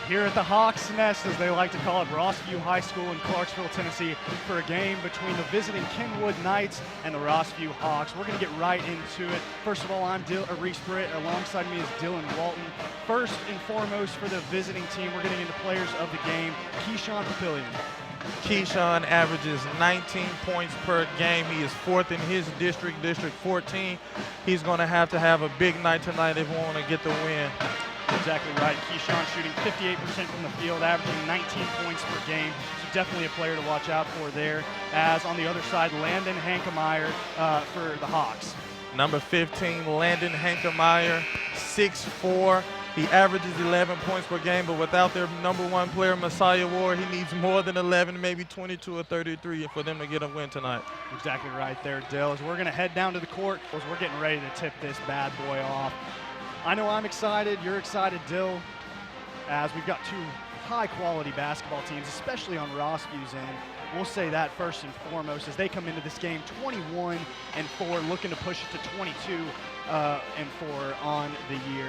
Here at the Hawks Nest, as they like to call it, Rossview High School in Clarksville, Tennessee, for a game between the visiting Kenwood Knights and the Rossview Hawks. We're going to get right into it. First of all, I'm Reese Britt. Alongside me is Dylan Walton. First and foremost for the visiting team, we're getting into players of the game. Keyshawn Papillion. Keyshawn averages 19 points per game. He is fourth in his district, District 14. He's going to have a big night tonight if we want to get the win. Exactly right. Keyshawn shooting 58% from the field, averaging 19 points per game. So definitely a player to watch out for there. As on the other side, Landon Hankemeyer for the Hawks. Number 15, Landon Hankemeyer, 6'4". He averages 11 points per game, but without their number one player, Messiah Ward, he needs more than 11, maybe 22 or 33 for them to get a win tonight. Exactly right there, Dill. As we're going to head down to the court, as we're getting ready to tip this bad boy off. I know I'm excited, you're excited, Dill, as we've got two high-quality basketball teams, especially on Rossview's end. We'll say that first and foremost as they come into this game 21-4, looking to push it to 22-4 on the year.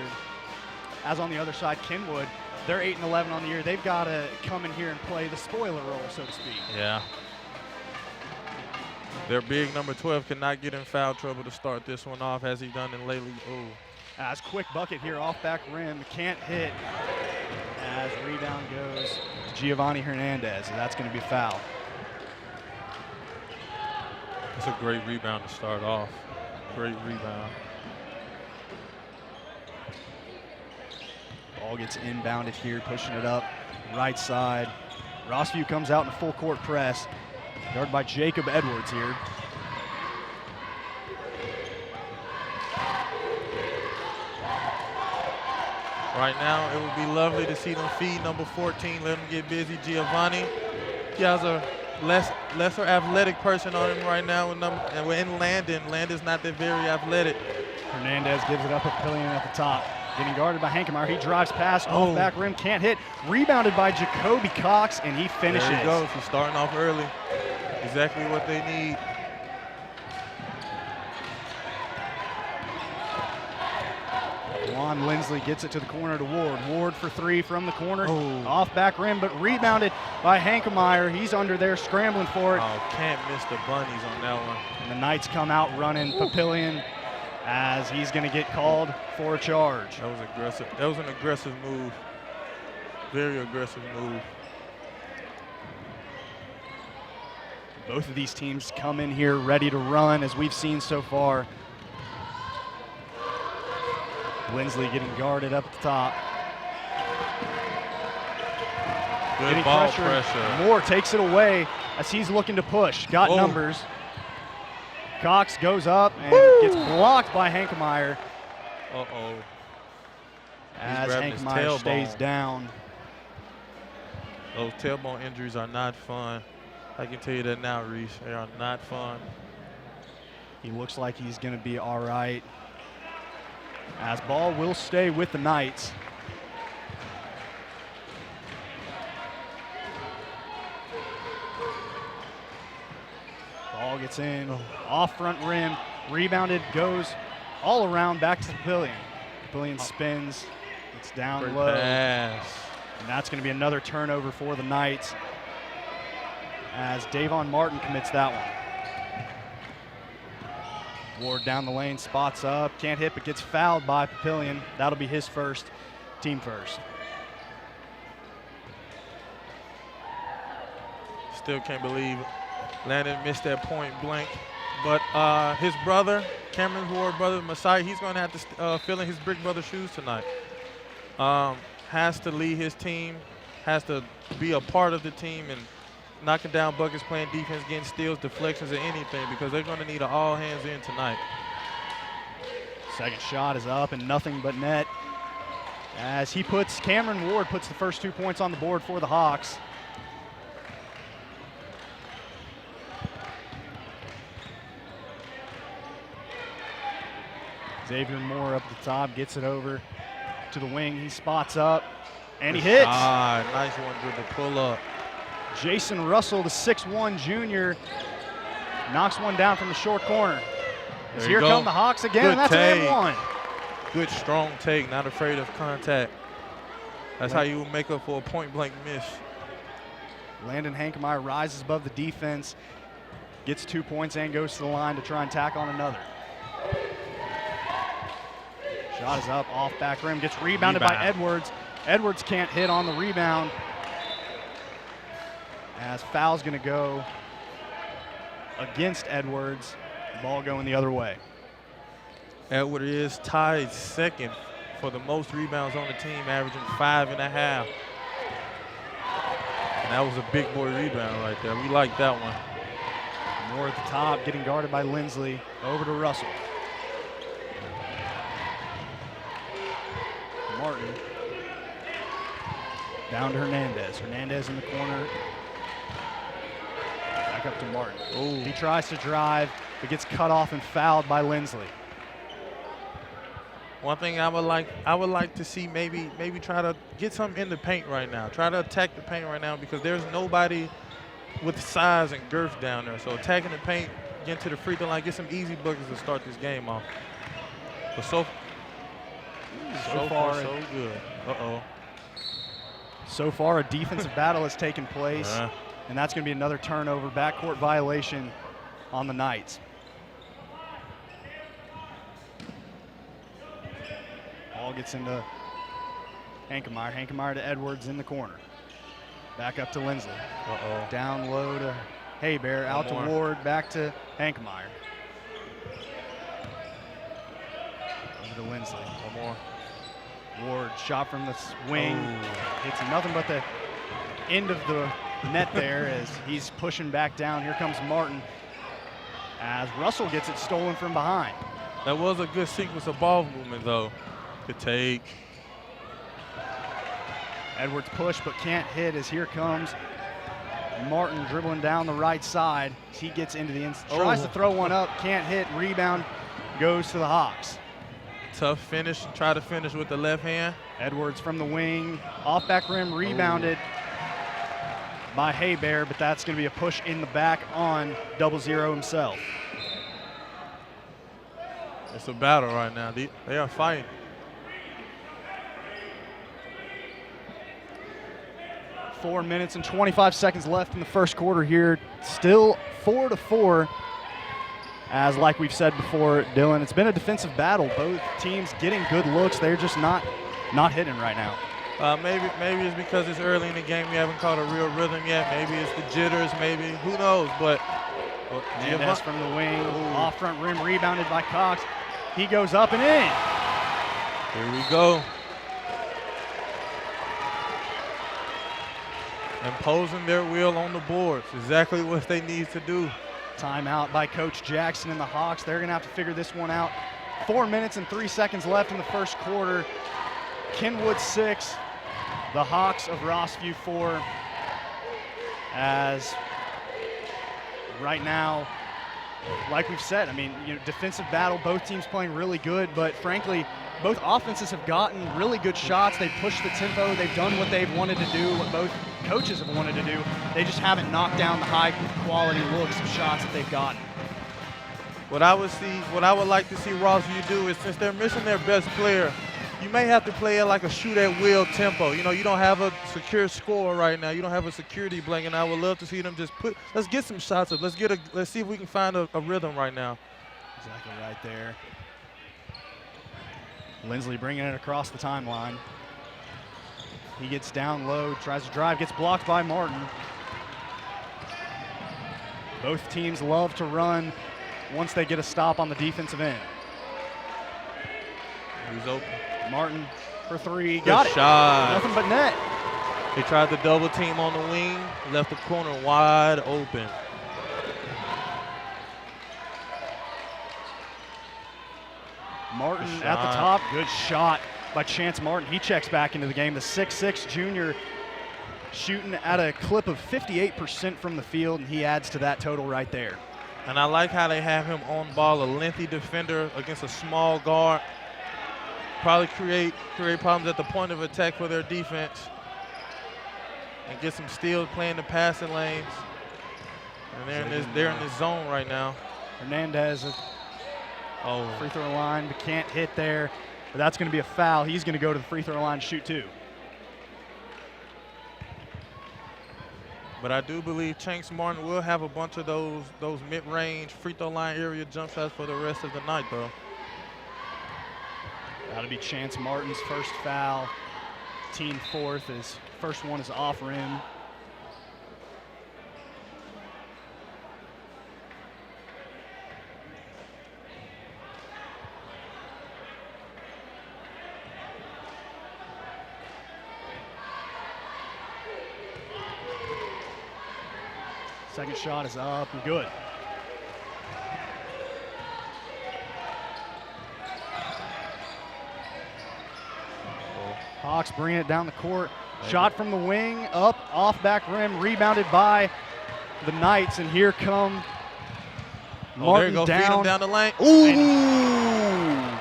As on the other side, Kenwood, they're 8-11 on the year. They've got to come in here and play the spoiler role, so to speak. Yeah. Their big number 12 cannot get in foul trouble to start this one off, as he's done in lately. Ooh. As quick bucket here off back rim, can't hit. As rebound goes to Giovanni Hernandez, and that's going to be a foul. It's a great rebound to start off. Great rebound. Ball gets inbounded here, pushing it up right side. Rossview comes out in a full court press, guarded by Jacob Edwards here. Right now, it would be lovely to see them feed number 14, let him get busy. Giovanni, he has a lesser athletic person on him right now. And we're in Landon. Landon's not that very athletic. Hernandez gives it up at Papillion at the top. Getting guarded by Hankemeyer. He drives past, off back rim, can't hit. Rebounded by Jacoby Cox, and he finishes. There he goes. He's starting off early. Exactly what they need. Juan Lindsley gets it to the corner to Ward. Ward for three from the corner. Off back rim, but rebounded by Hankemeyer. He's under there scrambling for it. Oh, can't miss the bunnies on that one. And the Knights come out running. Papillion, as he's going to get called for a charge. That was aggressive. That was an aggressive move. Very aggressive move. Both of these teams come in here ready to run, as we've seen so far. Lindsley getting guarded up at the top. Good ball pressure. Moore takes it away as he's looking to push. Got numbers. Cox goes up and gets blocked by Hankemeyer. Uh-oh. As Hankemeyer stays down. Those tailbone injuries are not fun. I can tell you that now, Reese. They are not fun. He looks like he's going to be all right. As ball will stay with the Knights. Ball gets in, off front rim, rebounded, goes all around back to the Papillion. Papillion spins, it's down Great low. pass. And that's going to be another turnover for the Knights as Davon Martin commits that one. Ward down the lane, spots up, can't hit, but gets fouled by Papillion. That'll be his first, team first. Still can't believe Landon missed that point blank. But his brother, Cameron Ward's brother, Messiah, he's going to have to fill in his big brother's shoes tonight. Has to lead his team, has to be a part of the team and knocking down buckets, playing defense, getting steals, deflections, or anything, because they're going to need an all-hands in tonight. Second shot is up and nothing but net. As Cameron Ward puts the first 2 points on the board for the Hawks. Xavier Moore up the top, gets it over to the wing. He spots up, and he hits. Nice one with the pull-up. Jason Russell, the 6'1" junior, knocks one down from the short corner. Here come the Hawks again, and that's an and one. Good strong take, not afraid of contact. That's how you make up for a point-blank miss. Landon Hankemeyer rises above the defense, gets 2 points and goes to the line to try and tack on another. Shot is up, off back rim, gets rebounded by Edwards. Edwards can't hit on the rebound, as foul's gonna go against Edwards. Ball going the other way. Edwards is tied second for the most rebounds on the team, averaging 5.5. And that was a big boy rebound right there. We like that one. Moore at the top, getting guarded by Lindsley. Over to Russell. Martin. Down to Hernandez. Hernandez in the corner. Back up to Martin. Ooh. He tries to drive, but gets cut off and fouled by Lindsley. One thing I would like to see maybe try to get something in the paint right now. Try to attack the paint right now because there's nobody with size and girth down there. So attacking the paint, get to the free throw line, get some easy buckets to start this game off. But so far, so good. Uh-oh. So far, a defensive battle has taken place, and that's going to be another turnover, backcourt violation on the Knights. Ball gets into Hankemeyer. Hankemeyer to Edwards in the corner. Back up to Lindsley. Down low to Haybear. Out to Ward. Back to Hankemeyer. Over to Lindsley. One more. Ward shot from the wing. Hits nothing but the end of the net there as he's pushing back down. Here comes Martin as Russell gets it stolen from behind. That was a good sequence of ball movement, though. Good take. Edwards push but can't hit as here comes Martin dribbling down the right side. As he gets into the inside. Tries to throw one up, can't hit. Rebound goes to the Hawks. Tough finish. Try to finish with the left hand. Edwards from the wing. Off back rim, rebounded by Haybear, but that's going to be a push in the back on 00 himself. It's a battle right now. They are fighting. Four minutes and 25 seconds left in the first quarter here. Still 4-4. As like we've said before, Dylan, it's been a defensive battle. Both teams getting good looks. They're just not hitting right now. Maybe it's because it's early in the game. We haven't caught a real rhythm yet. Maybe it's the jitters. Maybe who knows? But Hernandez from the wing, off front rim, rebounded by Cox. He goes up and in. Here we go. Imposing their will on the boards. Exactly what they need to do. Timeout by Coach Jackson and the Hawks. They're going to have to figure this one out. 4 minutes and 3 seconds left in the first quarter. Kenwood 6, the Hawks of Rossview 4. As right now, like we've said, I mean, defensive battle, both teams playing really good, but frankly, both offenses have gotten really good shots. They've pushed the tempo. They've done what they've wanted to do, what both coaches have wanted to do. They just haven't knocked down the high-quality looks of shots that they've gotten. What I would like to see Rossview do is, since they're missing their best player, you may have to play at like a shoot-at-will tempo. You don't have a secure score right now. You don't have a security blanket. I would love to see them just let's get some shots up. Let's see if we can find a rhythm right now. Exactly right there. Lindsley bringing it across the timeline. He gets down low, tries to drive, gets blocked by Martin. Both teams love to run once they get a stop on the defensive end. He's open. Martin for three. Good got it. Shot. Nothing but net. He tried the double team on the wing, left the corner wide open. Martin at the top. Good shot by Chance Martin. He checks back into the game. The 6'6" junior shooting at a clip of 58% from the field, and he adds to that total right there. And I like how they have him on ball, a lengthy defender against a small guard. Probably create problems at the point of attack for their defense. And get some steals playing the passing lanes. And they're in this zone right now. Hernandez free throw line, but can't hit there. But that's going to be a foul. He's going to go to the free throw line and shoot two. But I do believe Chanks Martin will have a bunch of those mid-range free throw line area jump shots for the rest of the night, though. That'll be Chance Martin's first foul. Team fourth. His first one is off rim. Second shot is up and good. Hawks bringing it down the court. Shot from the wing, up, off back rim, rebounded by the Knights, and here come Martin there you go, feed him down the lane. Ooh!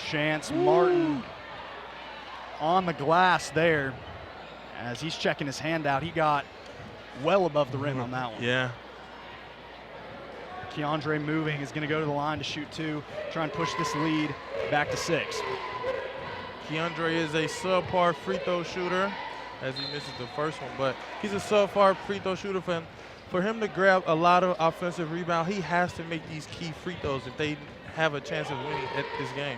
Chance Martin on the glass there. As he's checking his hand out, he got well above the rim on that one. Yeah. Keandre moving, is going to go to the line to shoot two, try and push this lead back to 6. Keandre is a subpar free throw shooter, as he misses the first one, but he's a subpar free throw shooter. For him to grab a lot of offensive rebound, he has to make these key free throws if they have a chance of winning at this game.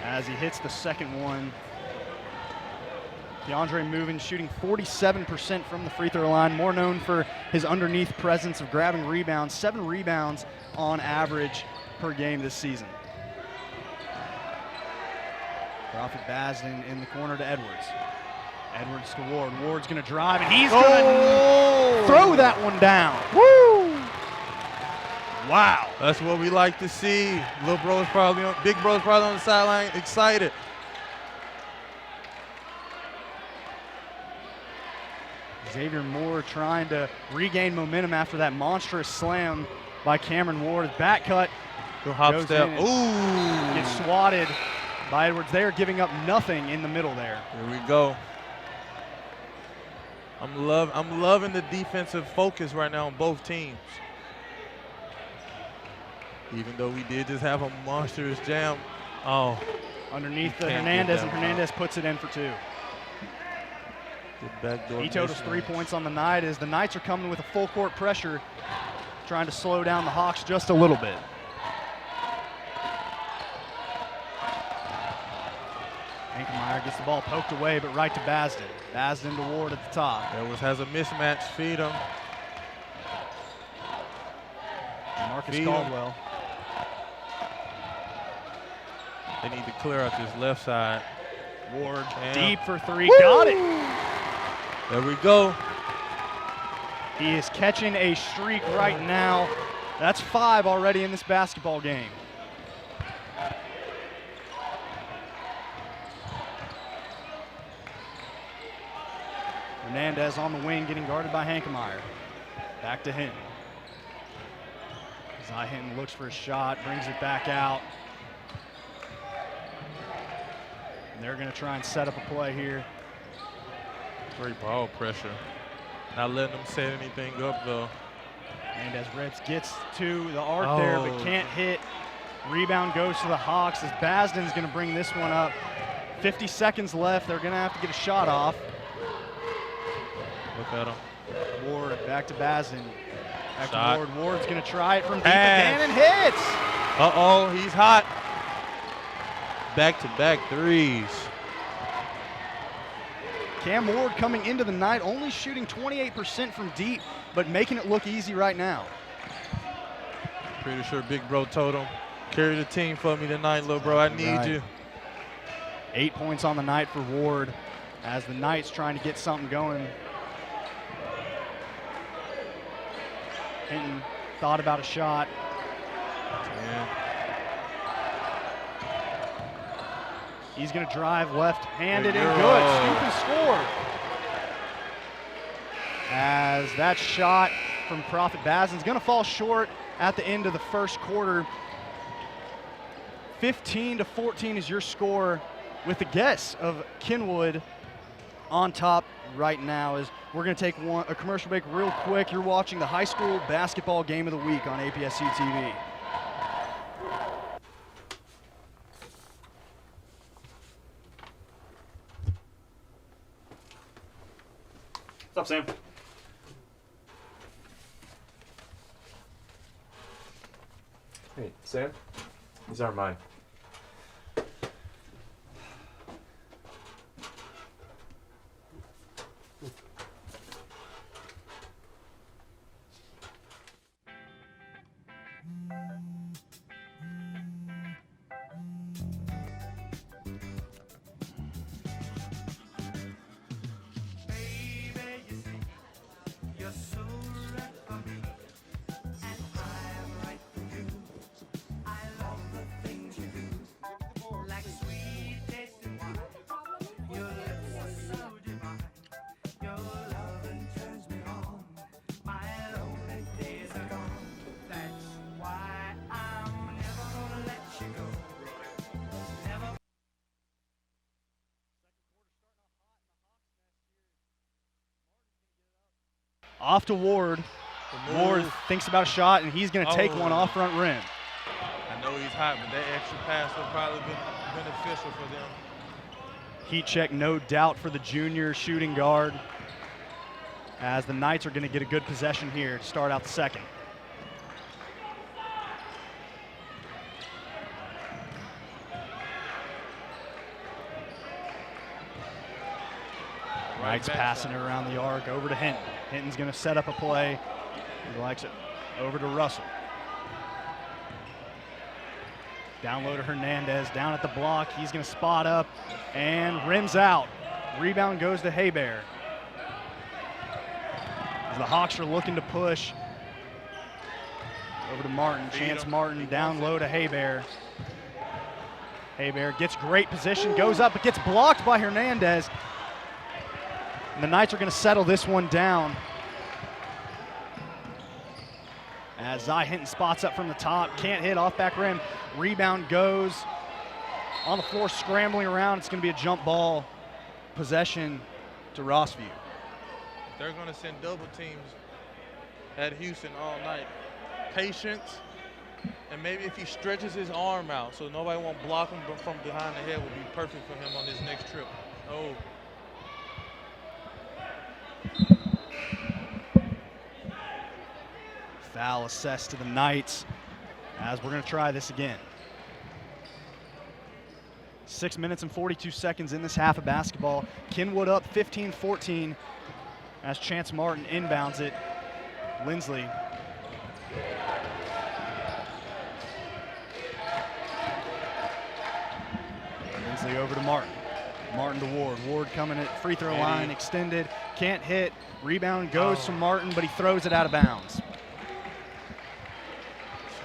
As he hits the second one, Keandre moving, shooting 47% from the free throw line, more known for his underneath presence of grabbing rebounds, 7 rebounds on average per game this season. Prophet Basden in the corner to Edwards. Edwards to Ward. Ward's going to drive, and he's going to throw that one down. Woo! Wow. That's what we like to see. Little bro's probably on, big bro's probably on the sideline, excited. Xavier Moore trying to regain momentum after that monstrous slam by Cameron Ward. Back cut. Go hop step. Ooh. Gets swatted by Edwards. They are giving up nothing in the middle there. Here we go. I'm loving the defensive focus right now on both teams. Even though we did just have a monstrous jam. Oh. Underneath the Hernandez, and Hernandez puts it in for 2. He totals 3 points on the night as the Knights are coming with a full court pressure, trying to slow down the Hawks just a little bit. Ankemeyer gets the ball poked away, but right to Basden. Basden to Ward at the top. Edwards has a mismatch. Feed him. Marcus Caldwell. They need to clear out this left side. Ward Damn. Deep for 3. Woo! Got it. There we go. He is catching a streak right now. That's 5 already in this basketball game. Hernandez on the wing, getting guarded by Hankemeyer. Back to Hinton. Zy Hinton looks for a shot, brings it back out. And they're going to try and set up a play here. Great ball pressure. Not letting them set anything up, though. Hernandez rips, gets to the arc there, but can't hit. Rebound goes to the Hawks as Basden's going to bring this one up. 50 seconds left. They're going to have to get a shot off. Look at him. Ward back to Basden. Back Shot. to Ward. Ward's going to try it from deep again and hits. Uh-oh, he's hot. Back-to-back threes. Cam Ward coming into the night only shooting 28% from deep, but making it look easy right now. Pretty sure Big Bro told him, carry the team for me tonight, little bro. I need you. 8 points on the night for Ward as the Knights trying to get something going. Hinton thought about a shot. Yeah. He's going to drive left-handed and good. Scoop and score. As that shot from Prophet Basden's going to fall short at the end of the first quarter. 15-14 is your score, with the guess of Kenwood on top right now. As we're going to take a commercial break real quick. You're watching the high school basketball game of the week on APSU-TV. What's up, Sam? Hey, Sam? These aren't mine. Off to Ward. Ward thinks about a shot, and he's going to take one off front rim. I know he's hot, but that extra pass would probably been beneficial for them. Heat check, no doubt, for the junior shooting guard, as the Knights are going to get a good possession here to start out the second. Knights passing it around the arc over to Hinton. Hinton's going to set up a play. He likes it. Over to Russell. Down low to Hernandez, down at the block. He's going to spot up and rims out. Rebound goes to Hebert. As the Hawks are looking to push. Over to Martin. Chance Martin down low to Hebert. Hebert gets great position, goes up, but gets blocked by Hernandez. And the Knights are going to settle this one down. As Zy Hinton spots up from the top, can't hit, off back rim. Rebound goes on the floor, scrambling around. It's going to be a jump ball possession to Rossview. They're going to send double teams at Houston all night. Patience, and maybe if he stretches his arm out so nobody won't block him from behind the head, will be perfect for him on this next trip. Oh. Foul assessed to the Knights, as we're going to try this again. 6 minutes and 42 seconds in this half of basketball. Kenwood up 15-14 as Chance Martin inbounds it. Lindsley. Lindsley over to Martin. Martin to Ward. Ward coming at free throw line, extended, can't hit. Rebound goes to Martin, but he throws it out of bounds.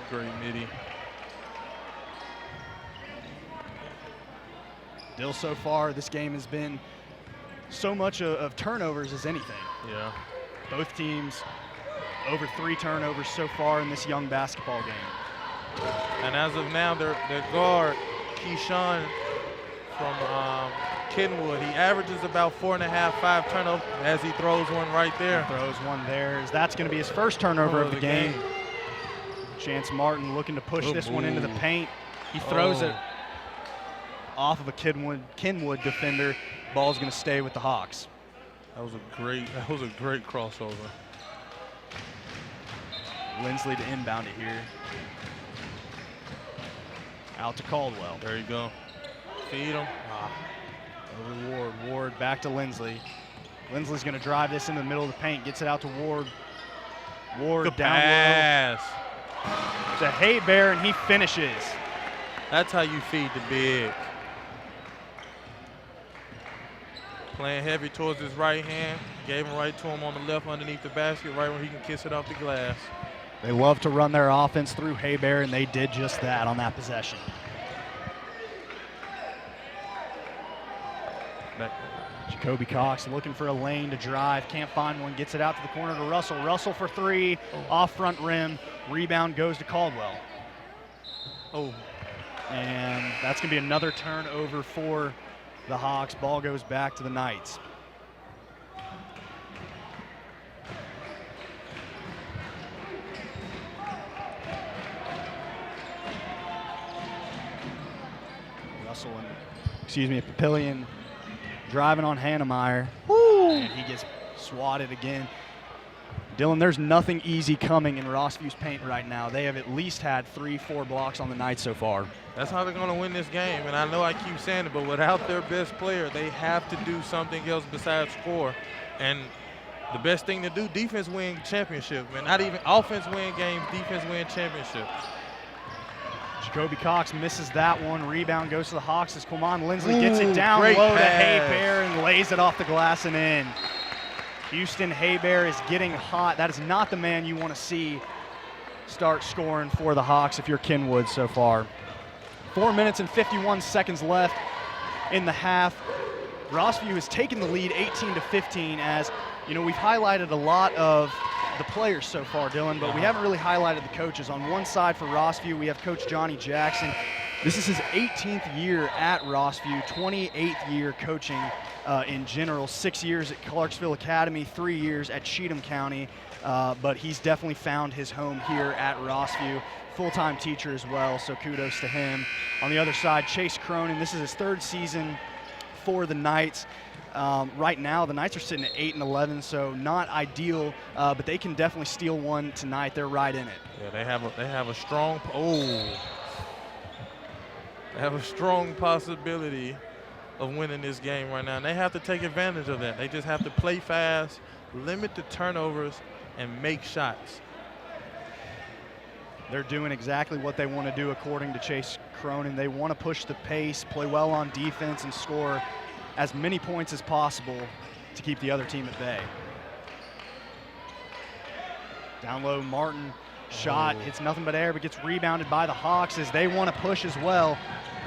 Great midi. Dill, so far, this game has been so much of turnovers as anything. Yeah. Both teams over 3 turnovers so far in this young basketball game. And as of now, their guard, Keyshawn from Kenwood, he averages about 4.5, 5 turnovers as he throws one right there. He throws one there. That's going to be his first turnover of the game. Chance Martin looking to push this one into the paint. He throws it off of a Kenwood defender. Ball's going to stay with the Hawks. That was a great crossover. Lindsley to inbound it here. Out to Caldwell. There you go. Feed him. Over to Ward. Ward back to Lindsley. Lindsley's going to drive this into the middle of the paint. Gets it out to Ward. Ward Good down pass. low. To Hebert, and he finishes. That's how you feed the big. Playing heavy towards his right hand. Gave him right to him on the left underneath the basket, right where he can kiss it off the glass. They love to run their offense through Hebert, and they did just that on that possession. Jacoby Cox looking for a lane to drive, can't find one, gets it out to the corner to Russell. Russell for 3, off front rim, rebound goes to Caldwell. And that's going to be another turnover for the Hawks. Ball goes back to the Knights. Russell and, Papillion driving on Hannemeyer. And he gets swatted again. Dylan, there's nothing easy coming in Rossview's paint right now. They have at least had 3-4 blocks on the night so far. That's how they're going to win this game. And I know I keep saying it, but without their best player, they have to do something else besides score. And the best thing to do, defense win championship. Man, not even offense win games, defense win championships. Jacoby Cox misses that one. Rebound goes to the Hawks as Quamon Lindsley gets it down low to Haybear and lays it off the glass and in. Houston Haybear is getting hot. That is not the man you want to see start scoring for the Hawks if you're Kenwood so far. 4 minutes and 51 seconds left in the half. Rossview has taken the lead 18-15 as, you know, we've highlighted a lot of the players so far, Dylan, but we haven't really highlighted the coaches. On one side for Rossview, we have Coach Johnny Jackson. This is his 18th year at Rossview, 28th year coaching in general, 6 years at Clarksville Academy, 3 years at Cheatham County, but he's definitely found his home here at Rossview. Full-time teacher as well, so kudos to him. On the other side, Chase Cronin, this is his 3rd season for the Knights. Right now, the Knights are sitting at 8-11, so not ideal, but they can definitely steal one tonight. They're right in it. Yeah, they have a strong they have a strong possibility of winning this game right now, and they have to take advantage of that. They just have to play fast, limit the turnovers, and make shots. They're doing exactly what they want to do according to Chase Cronin. They want to push the pace, play well on defense, and score as many points as possible to keep the other team at bay. Down low, Martin shot, hits nothing but air, but gets rebounded by the Hawks as they want to push as well.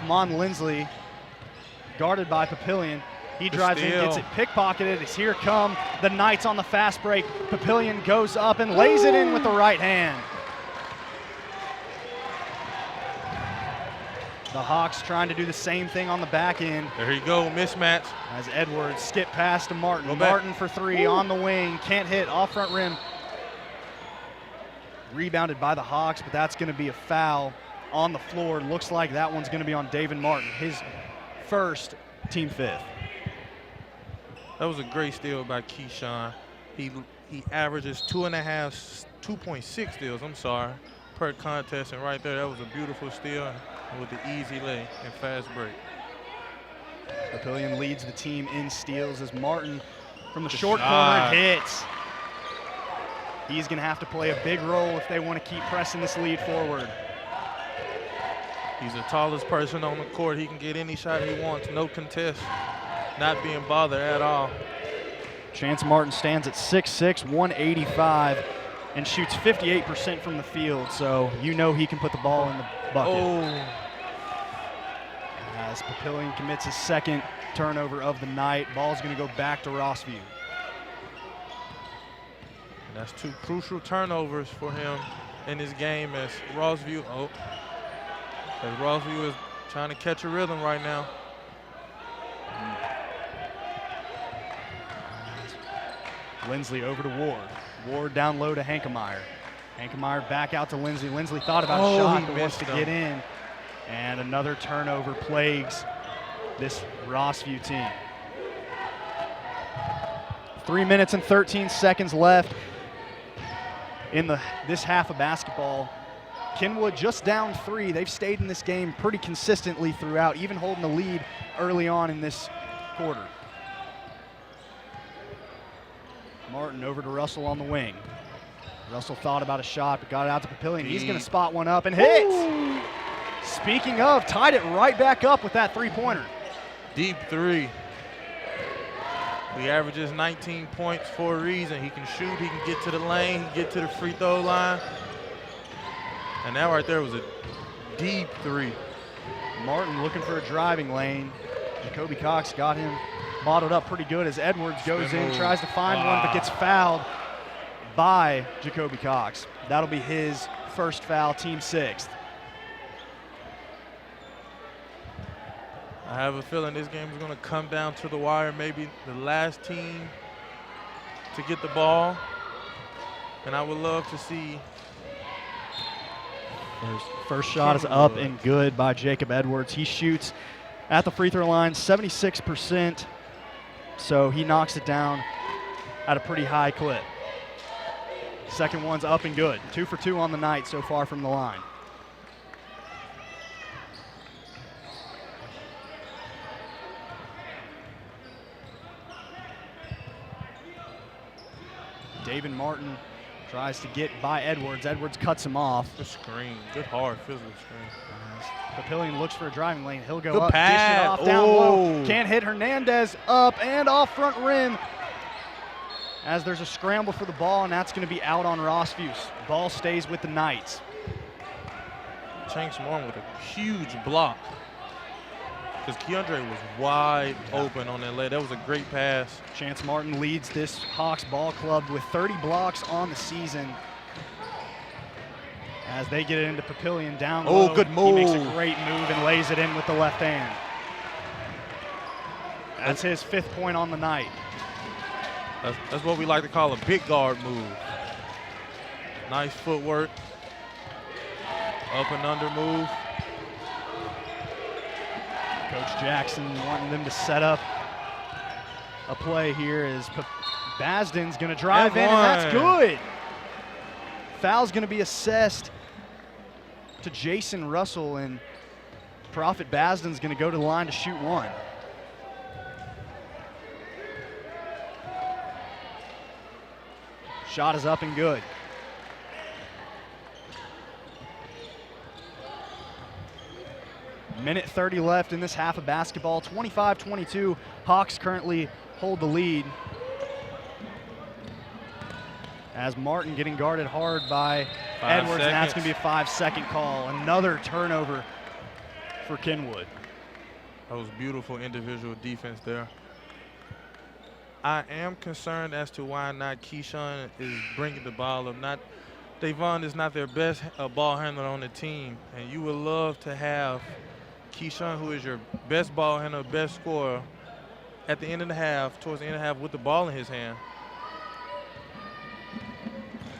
Quamon Lindsley, guarded by Papillion. He drives in, gets it pickpocketed as here come the Knights on the fast break. Papillion goes up and lays it in with the right hand. The Hawks trying to do the same thing on the back end. There you go, mismatch. As Edwards skip past to Martin. Martin for 3 on the wing, can't hit, off front rim. Rebounded by the Hawks, but that's going to be a foul on the floor. Looks like that one's going to be on David Martin, his first, team 5th. That was a great steal by Keyshawn. He averages 2.6 steals, per contest, and right there, that was a beautiful steal with the easy lay and fast break. Papillion leads the team in steals as Martin from the short corner hits. He's going to have to play a big role if they want to keep pressing this lead forward. He's the tallest person on the court. He can get any shot he wants, no contest, not being bothered at all. Chance Martin stands at 6'6", 185, and shoots 58% from the field, so you know he can put the ball in the bucket. As Papillion commits his 2nd turnover of the night, ball's going to go back to Rossview. And that's 2 crucial turnovers for him in this game as Rossview is trying to catch a rhythm right now. Lindsley over to Ward. Ward down low to Hankemeyer. Hankemeyer back out to Lindsley. Lindsley thought about a shot, but wants to get in. And another turnover plagues this Rossview team. 3 minutes and 13 seconds left in this half of basketball. Kenwood just down 3. They've stayed in this game pretty consistently throughout, even holding the lead early on in this quarter. Martin over to Russell on the wing. Russell thought about a shot, but got it out to Papillion. He's going to spot one up and hits. Speaking of, tied it right back up with that 3-pointer. Deep 3. He averages 19 points for a reason. He can shoot, he can get to the lane, he can get to the free throw line. And that right there was a deep 3. Martin looking for a driving lane. Jacoby Cox got him bottled up pretty good as Edwards goes in, tries to find one, but gets fouled by Jacoby Cox. That'll be his first foul, team 6th. I have a feeling this game is going to come down to the wire. Maybe the last team to get the ball. And I would love to see. First shot is up and good by Jacob Edwards. He shoots at the free throw line 76%. So he knocks it down at a pretty high clip. Second one's up and good. 2 for 2 on the night so far from the line. David Martin tries to get by Edwards. Edwards cuts him off. Good screen. Good hard physical screen. Papillion looks for a driving lane. He'll go Good up, pass. dish it off down low. Can't hit Hernandez up and off front rim. As there's a scramble for the ball, and that's going to be out on Rossvius. Ball stays with the Knights. Chance Martin with a huge block. Because Keandre was wide open on that leg. That was a great pass. Chance Martin leads this Hawks ball club with 30 blocks on the season. As they get it into Papillion down low. Oh, good move. He makes a great move and lays it in with the left hand. That's his 5th point on the night. That's what we like to call a big guard move. Nice footwork. Up and under move. Coach Jackson wanting them to set up a play here as Basden's going to drive in, and that's good. Foul's going to be assessed to Jason Russell, and Prophet Basden's going to go to the line to shoot one. Shot is up and good. Minute 30 left in this half of basketball. 25-22. Hawks currently hold the lead. As Martin getting guarded hard by Edwards, and that's going to be a 5-second call. Another turnover for Kenwood. That was beautiful individual defense there. I am concerned as to why not Keyshawn is bringing the ball up. Davon is not their best ball handler on the team, and you would love to have Keyshawn, who is your best ball handler, best scorer, at the end of the half, towards the end of the half, with the ball in his hand.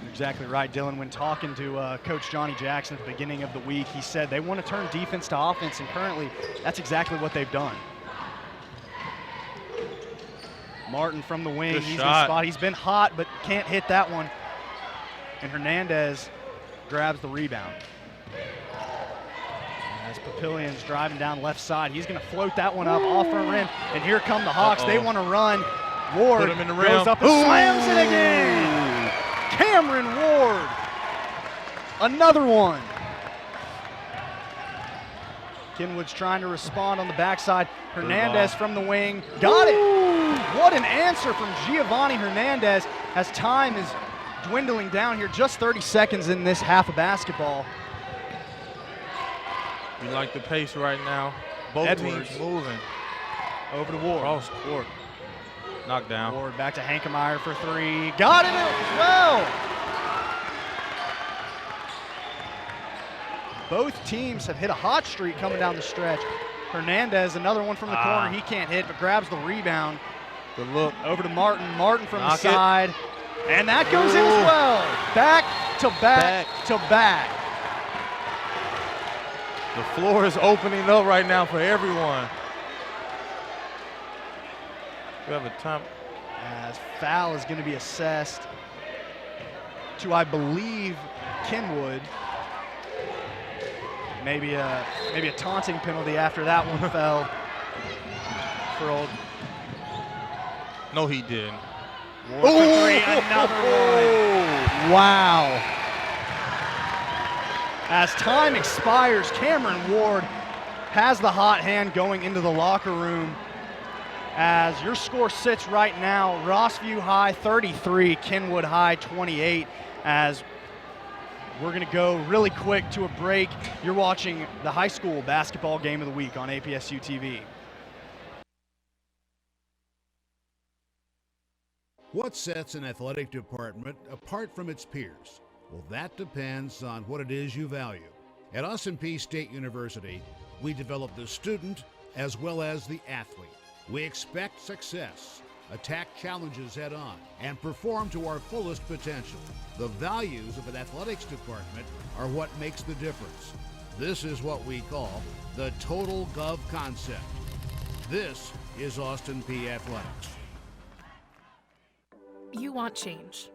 Exactly right, Dylan. When talking to Coach Johnny Jackson at the beginning of the week, he said they want to turn defense to offense, and currently that's exactly what they've done. Martin from the wing, he's in the spot. He's been hot, but can't hit that one. And Hernandez grabs the rebound. As Papillion's driving down left side, he's going to float that one up off front rim. And here come the Hawks. They want to run. Ward goes up and slams it again. Cameron Ward. Another one. Kenwood's trying to respond on the backside. Hernandez from the wing. Got it. What an answer from Giovanni Hernandez as time is dwindling down here. Just 30 seconds in this half of basketball. You like the pace right now. Both teams moving. Over to Ward. Cross court. Knocked down. Ward back to Hankemeyer for 3. Got it as well. Both teams have hit a hot streak coming down the stretch. Hernandez, another one from the corner. He can't hit, but grabs the rebound. Good look. Over to Martin. Martin from the side. And that goes in as well. Back to back to back. The floor is opening up right now for everyone. We have a time. As foul is going to be assessed to, I believe, Kenwood. Maybe a taunting penalty after that one fell for old. No, he didn't. Ward for 3, another one. Wow. As time expires, Cameron Ward has the hot hand going into the locker room. As your score sits right now, Rossview High 33, Kenwood High 28. As we're going to go really quick to a break. You're watching the high school basketball game of the week on APSU-TV. What sets an athletic department apart from its peers? Well, that depends on what it is you value. At Austin Peay State University, we develop the student as well as the athlete. We expect success, attack challenges head on, and perform to our fullest potential. The values of an athletics department are what makes the difference. This is what we call the Total Gov concept. This is Austin Peay Athletics. You want change.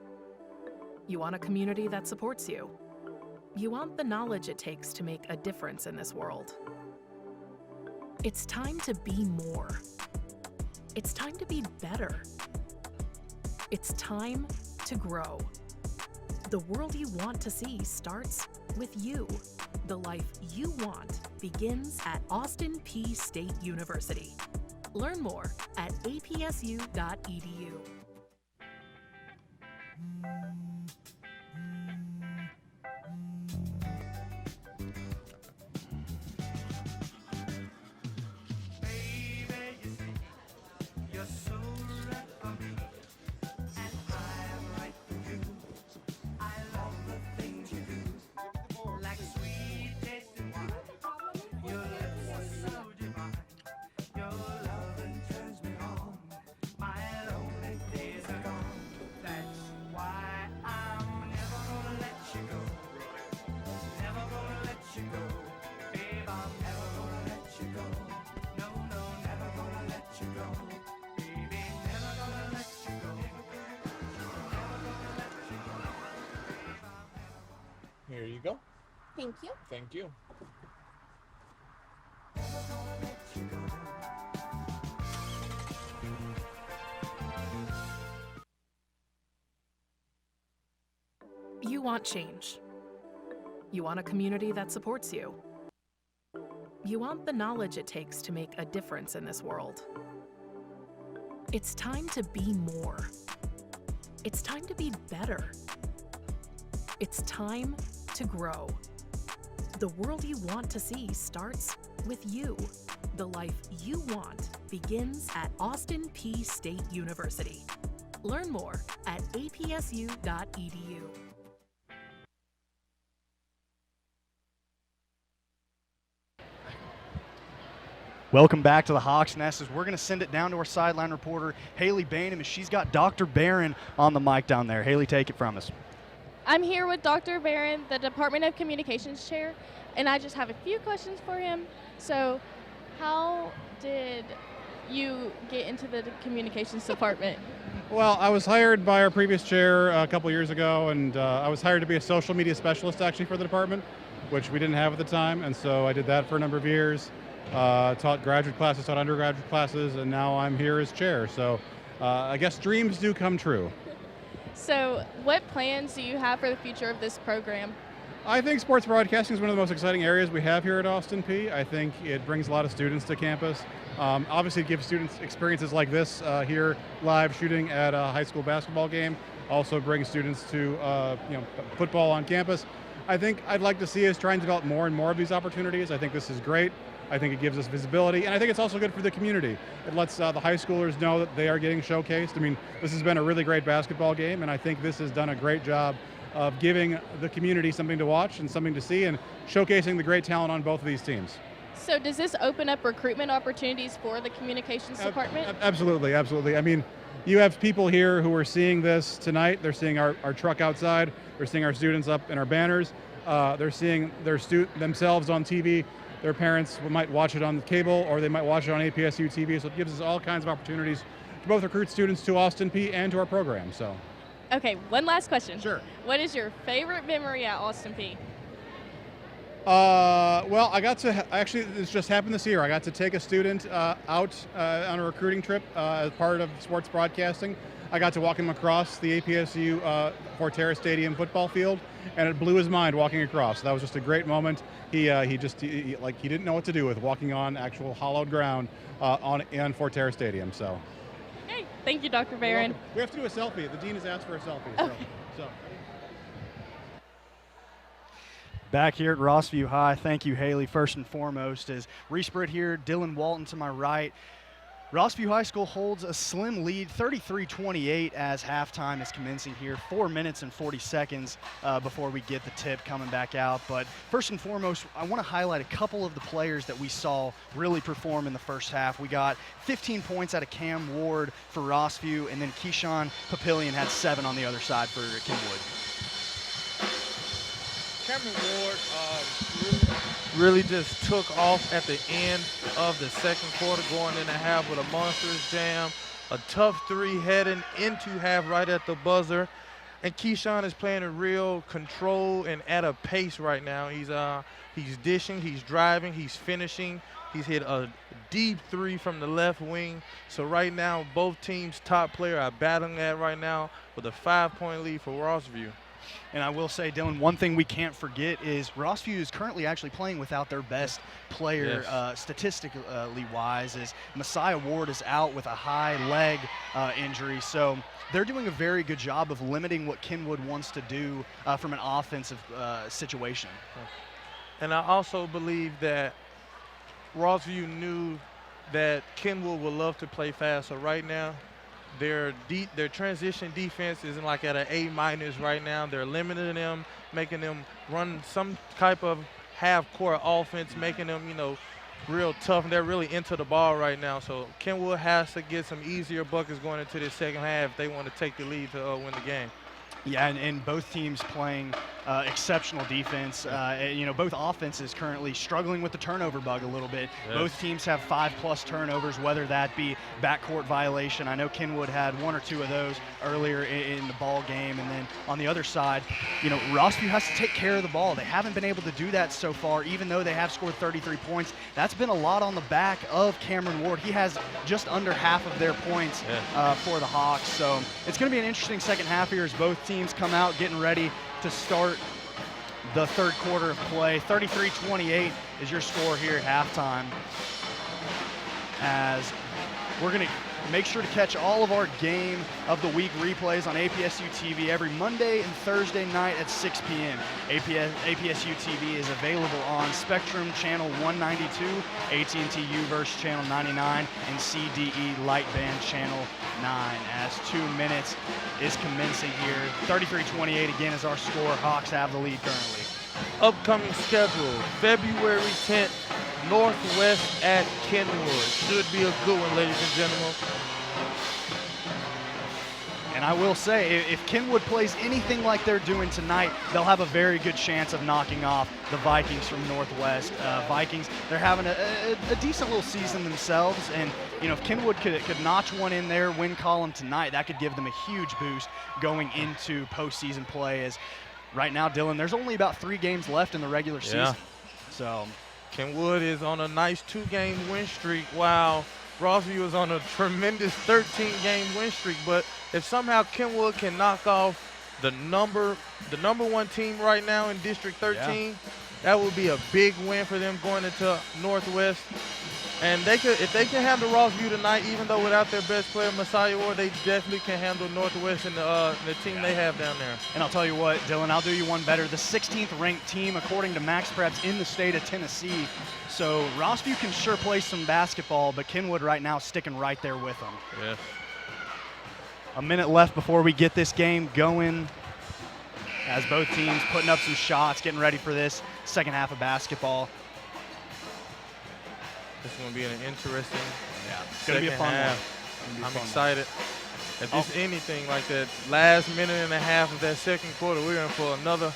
You want a community that supports you. You want the knowledge it takes to make a difference in this world. It's time to be more. It's time to be better. It's time to grow. The world you want to see starts with you. The life you want begins at Austin Peay State University. Learn more at apsu.edu. Here you go. Thank you. Thank you. You want change. You want a community that supports you. You want the knowledge it takes to make a difference in this world. It's time to be more. It's time to be better. It's time to grow. The world you want to see starts with you. The life you want begins at Austin Peay State University. Learn more at apsu.edu. Welcome back to the Hawks Nest as we're going to send it down to our sideline reporter, Haley Bainham, as she's got Dr. Barron on the mic down there. Haley, take it from us. I'm here with Dr. Barron, the Department of Communications chair, and I just have a few questions for him. So, how did you get into the communications department? Well, I was hired by our previous chair a couple years ago, and I was hired to be a social media specialist actually for the department, which we didn't have at the time, and so I did that for a number of years. Taught graduate classes, taught undergraduate classes, and now I'm here as chair. So I guess dreams do come true. So what plans do you have for the future of this program? I think sports broadcasting is one of the most exciting areas we have here at Austin Peay. I think it brings a lot of students to campus. Obviously it gives students experiences like this here live shooting at a high school basketball game. Also brings students to football on campus. I think I'd like to see us try and develop more and more of these opportunities. I think this is great. I think it gives us visibility, and I think it's also good for the community. It lets the high schoolers know that they are getting showcased. I mean, this has been a really great basketball game, and I think this has done a great job of giving the community something to watch and something to see, and showcasing the great talent on both of these teams. So does this open up recruitment opportunities for the communications department? Absolutely, absolutely. I mean, you have people here who are seeing this tonight. They're seeing our truck outside. They're seeing our students up in our banners. They're seeing themselves on TV. Their parents might watch it on the cable, or they might watch it on APSU-TV. So it gives us all kinds of opportunities to both recruit students to Austin Peay and to our program. So. Okay, one last question. Sure. What is your favorite memory at Austin Peay? Well, I got to, actually, this just happened this year. I got to take a student out on a recruiting trip as part of sports broadcasting. I got to walk him across the APSU Forterra Stadium football field, and it blew his mind walking across. So that was just a great moment. He didn't know what to do with walking on actual hollowed ground on Forterra Stadium. So. Okay, thank you, Dr. Barron. We have to do a selfie. The dean has asked for a selfie. Okay. So. Back here at Rossview High, thank you, Haley, first and foremost, as Reese Britt here, Dylan Walton to my right. Rossview High School holds a slim lead, 33-28, as halftime is commencing here. 4 minutes and 40 seconds before we get the tip coming back out. But first and foremost, I want to highlight a couple of the players that we saw really perform in the first half. We got 15 points out of Cam Ward for Rossview, and then Keyshawn Papillion had 7 on the other side for Kenwood. Cameron Ward really just took off at the end of the second quarter, going in the half with a monstrous jam. a tough three heading into half right at the buzzer. And Keyshawn is playing a real control and at a pace right now. He's dishing, he's driving, he's finishing. He's hit a deep three from the left wing. So right now, both teams' top player are battling that right now with a 5-point lead for Rossview. And I will say, Dylan, one thing we can't forget is Rossview is currently actually playing without their best player statistically wise, as Messiah Ward is out with a high leg injury. So they're doing a very good job of limiting what Kenwood wants to do from an offensive situation. And I also believe that Rossview knew that Kenwood would love to play fast. So right now, their transition defense is like at an A- right now. They're limiting them, making them run some type of half-court offense, making them, real tough. And they're really into the ball right now. So Kenwood has to get some easier buckets going into the second half if they want to take the lead to win the game. Yeah, and both teams playing exceptional defense. Both offenses currently struggling with the turnover bug a little bit. Yes. Both teams have 5+ turnovers, whether that be backcourt violation. I know Kenwood had 1 or 2 of those earlier in the ball game. And then on the other side, Rossview has to take care of the ball. They haven't been able to do that so far, even though they have scored 33 points. That's been a lot on the back of Cameron Ward. He has just under half of their points for the Hawks. So it's going to be an interesting second half here as both teams come out getting ready to start the third quarter of play. 33-28 is your score here at halftime, as we're going to make sure to catch all of our game of the week replays on APSU-TV every Monday and Thursday night at 6 p.m. APSU-TV is available on Spectrum Channel 192, AT&T U-verse Channel 99, and CDE Lightband Channel 9, as 2 minutes is commencing here. 33-28 again is our score. Hawks have the lead currently. Upcoming schedule, February 10th, Northwest at Kenwood. Should be a good one, ladies and gentlemen. And I will say, if Kenwood plays anything like they're doing tonight, they'll have a very good chance of knocking off the Vikings from Northwest. Vikings, they're having a decent little season themselves, and if Kenwood could notch one in their win column tonight, that could give them a huge boost going into postseason play. As right now, Dylan, there's only about 3 games left in the regular season. So Kenwood is on a nice 2-game win streak, while Rossview is on a tremendous 13-game win streak. But if somehow Kenwood can knock off the number 1 team right now in District 13, that would be a big win for them going into Northwest. And if they can handle Rossview tonight, even though without their best player, Messiah Ward, they definitely can handle Northwest and the team they have down there. And I'll tell you what, Dylan, I'll do you one better. The 16th ranked team, according to Max Preps, in the state of Tennessee. So Rossview can sure play some basketball, but Kenwood right now sticking right there with them. Yes. A minute left before we get this game going, as both teams putting up some shots, getting ready for this second half of basketball. This is going to be an interesting It's going to be a fun half. one. I'm excited. If it's anything like that last minute and a half of that second quarter, we're in for another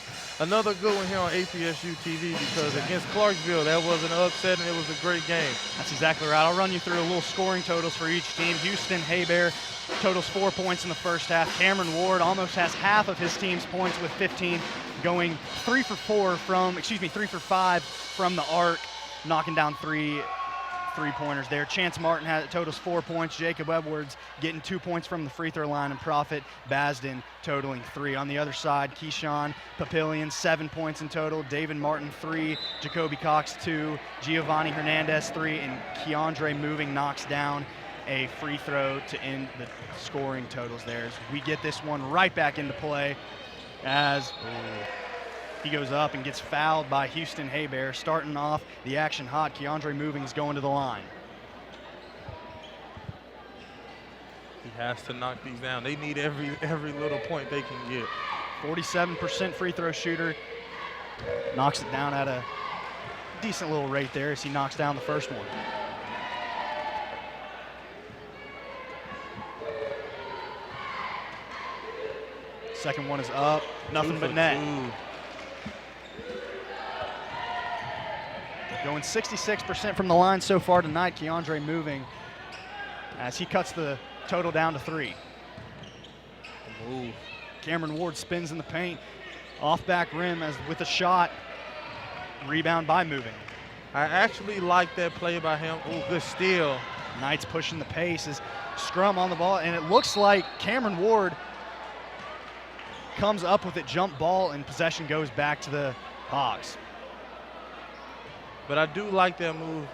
good one here on APSU-TV, because against Clarksville, that was an upset and it was a great game. That's exactly right. I'll run you through a little scoring totals for each team. Houston Haybear totals 4 points in the first half. Cameron Ward almost has half of his team's points with 15, going 3 for 5 from the arc, knocking down three-pointers there. Chance Martin totals 4 points. Jacob Edwards getting 2 points from the free throw line, and Prophet Basden totaling 3. On the other side, Keyshawn Papillion, 7 points in total. David Martin, 3. Jacoby Cox, 2. Giovanni Hernandez, 3. And Keandre Moving knocks down a free throw to end the scoring totals there. As we get this one right back into play, as he goes up and gets fouled by Houston Haybear. Starting off the action hot, Keandre Moving is going to the line. He has to knock these down. They need every little point they can get. 47% free throw shooter. Knocks it down at a decent little rate there as he knocks down the first one. Second one is up, nothing but net. Going 66% from the line so far tonight, Keandre Moving, as he cuts the total down to 3. Move. Cameron Ward spins in the paint, off back rim as with a shot, rebound by Moving. I actually like that play by him. Ooh, good steal. Knights pushing the pace as scrum on the ball, and it looks like Cameron Ward comes up with it, jump ball, and possession goes back to the Hogs. But I do like that move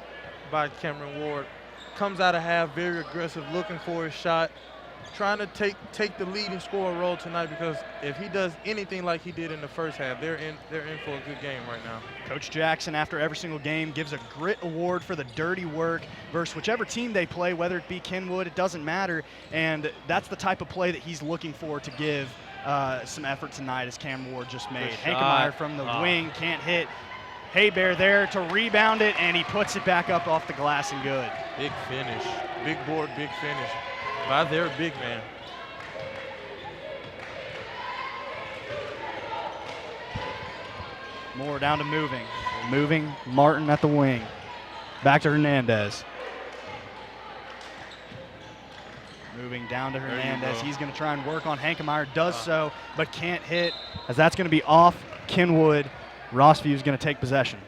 by Cameron Ward. Comes out of half, very aggressive, looking for his shot, trying to take the lead and score a role tonight, because if he does anything like he did in the first half, they're in for a good game right now. Coach Jackson, after every single game, gives a grit award for the dirty work versus whichever team they play, whether it be Kenwood, it doesn't matter. And that's the type of play that he's looking for to give some effort tonight, as Cam Ward just made. Hankemeyer from the wing, can't hit. Haybear there to rebound it, and he puts it back up off the glass and good. Big finish. Big board, big finish by their big man. Moore down to Moving. Moving, Martin at the wing. Back to Hernandez. Moving down to Hernandez. He's going to try and work on Hankemeyer. Does so, but can't hit, as that's going to be off Kenwood. Rossview is going to take possession.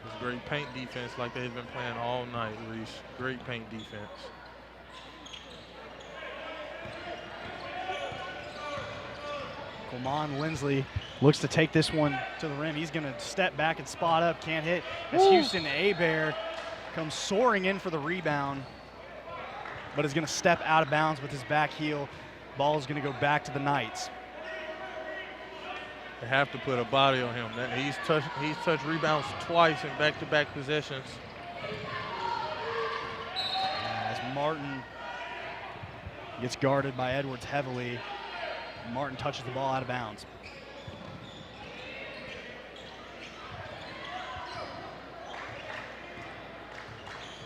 It's great paint defense like they've been playing all night, Reese. Great paint defense. Coleman Lindsley looks to take this one to the rim. He's going to step back and spot up, can't hit. As Houston Abear comes soaring in for the rebound, but is going to step out of bounds with his back heel. Ball is going to go back to the Knights. They have to put a body on him. He's touched rebounds twice in back-to-back possessions. As Martin gets guarded by Edwards heavily, Martin touches the ball out of bounds.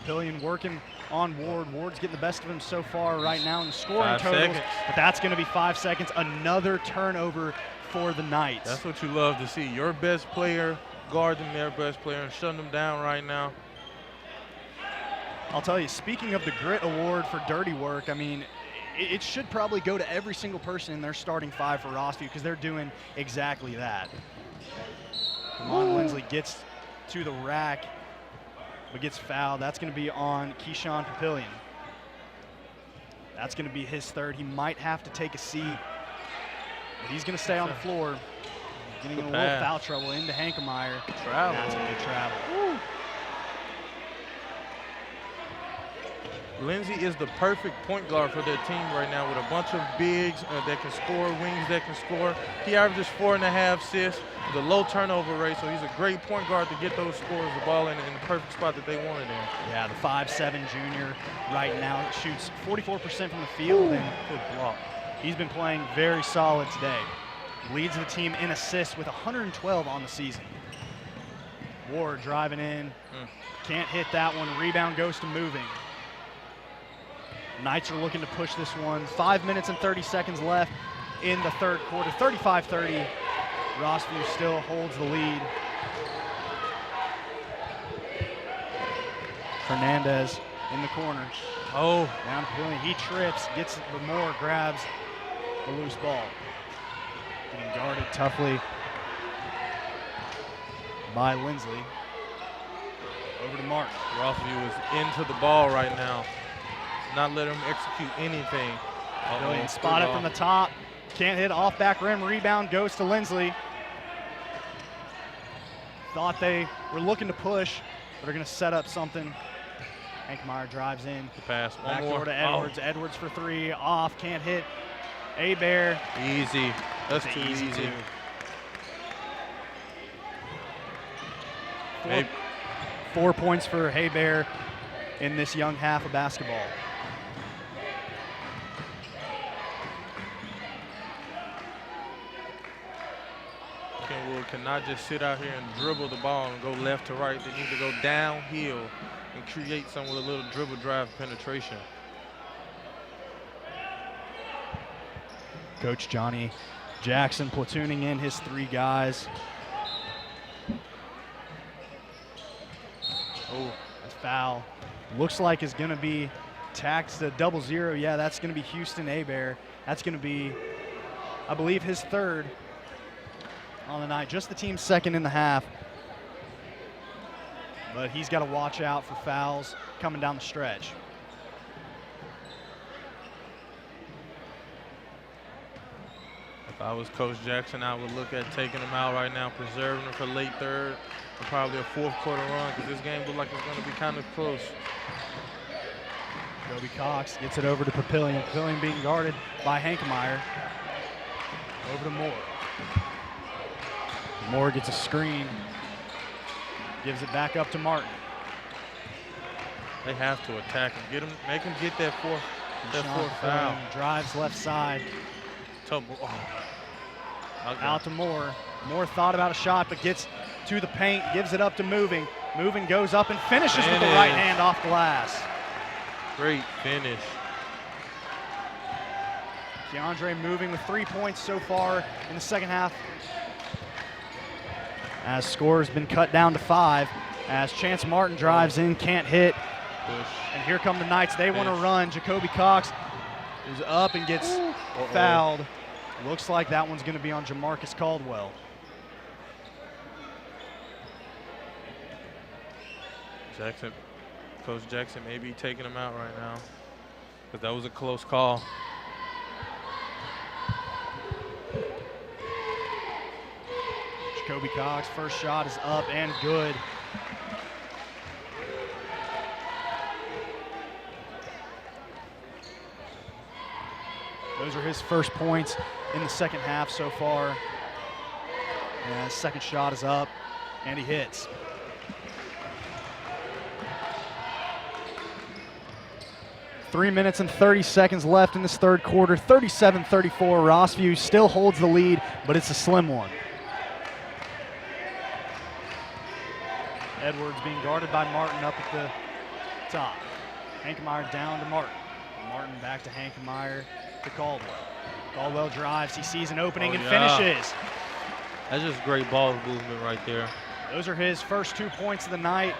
Papillion working on Ward. Ward's getting the best of him so far right now in the scoring 5 totals, seconds. but that's going to be 5 seconds. Another turnover for the Knights. That's what you love to see. Your best player guarding their best player and shutting them down right now. I'll tell you, speaking of the Grit Award for dirty work, I mean, it should probably go to every single person in their starting 5 for Rossview, because they're doing exactly that. Lamont Lindsley gets to the rack, but gets fouled. That's going to be on Keyshawn Papillion. That's going to be his third. He might have to take a seat, but he's going to stay on the floor. Getting in a little foul trouble into Hankemeyer. Travel. That's going to be travel. Lindsay is the perfect point guard for their team right now, with a bunch of bigs that can score, wings that can score. He averages 4.5 assists with a low turnover rate, so he's a great point guard to get those scores, the ball in the perfect spot that they want it in. Yeah, the 5'7" junior right now shoots 44% from the field, and good block. He's been playing very solid today. Leads the team in assists with 112 on the season. Ward driving in, can't hit that one. Rebound goes to Moving. Knights are looking to push this one. 5 minutes and 30 seconds left in the third quarter. 35-30. Rossview still holds the lead. Hernandez in the corner. Oh. Down Pavilion. He trips, gets the Moore, grabs the loose ball. Getting guarded toughly by Lindsley. Over to Martin. Rossview is into the ball right now. Not let him execute anything. Pavilion spotted from the top. Can't hit, off back rim. Rebound goes to Lindsley. Thought they were looking to push, but are going to set up something. Hankemeyer drives in. The pass. One Back more. door to Edwards. Edwards for 3. Off. Can't hit. Abear. Easy. That's too easy. easy. 4 points for Haybear in this young half of basketball. Kenwood cannot just sit out here and dribble the ball and go left to right. They need to go downhill and create some with a little dribble drive penetration. Coach Johnny Jackson platooning in his 3 guys. Oh, That's foul. Looks like it's going to be Tax the 0-0. Yeah, that's going to be Houston Abear. That's going to be, I believe, his third on the night. Just the team's second in the half. But he's got to watch out for fouls coming down the stretch. If I was Coach Jackson, I would look at taking him out right now, preserving him for late third, or probably a fourth quarter run, because this game looks like it's going to be kind of close. Jacoby Cox gets it over to Papillion. Papillion being guarded by Hankemeyer. Over to Moore. Moore gets a screen. Gives it back up to Martin. They have to attack him, make him get that fourth foul. Drives left side. Out to Moore. Moore thought about a shot, but gets to the paint, gives it up to Moving. Moving goes up and finishes with the right hand off glass. Great finish. DeAndre Moving with 3 points so far in the second half. As score has been cut down to 5. As Chance Martin drives in, can't hit. Push. And here come the Knights. They want to run. Jacoby Cox is up and gets fouled. Looks like that one's going to be on Jamarcus Caldwell. Coach Jackson may be taking him out right now, because that was a close call. Jacoby Cox, first shot is up and good. Those are his first points in the second half so far. And his second shot is up and he hits. Three minutes and 30 seconds left in this third quarter. 37-34. Rossview still holds the lead, but it's a slim one. Edwards being guarded by Martin up at the top. Hankemeyer down to Martin. Martin back to Hankemeyer to Caldwell. Caldwell drives, he sees an opening and finishes. That's just great ball movement right there. Those are his first 2 points of the night.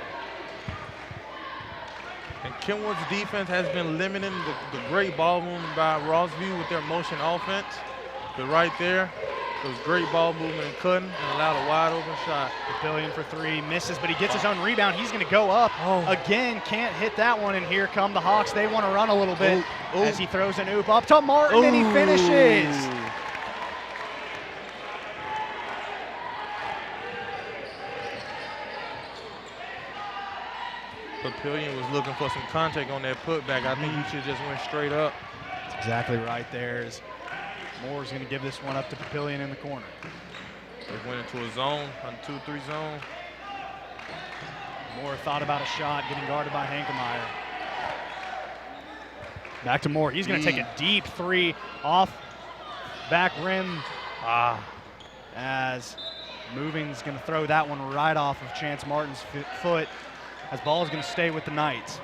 And Kenwood's defense has been limiting the great ball movement by Rossview with their motion offense. But right there, it was great ball movement and cutting and allowed a wide open shot. Papillion for three, misses, but he gets his own rebound. He's going to go up again, can't hit that one, and here come the Hawks. They want to run a little bit as he throws an oop up to Martin, and he finishes. Papillion was looking for some contact on that putback. I think he should just went straight up. That's exactly right there. Moore's going to give this one up to Papillion in the corner. They went into a zone, a 2-3 zone. Moore thought about a shot, getting guarded by Hankemeyer. Back to Moore. He's going to take a deep three off back rim. As Moving's going to throw that one right off of Chance Martin's foot. As ball is going to stay with the Knights.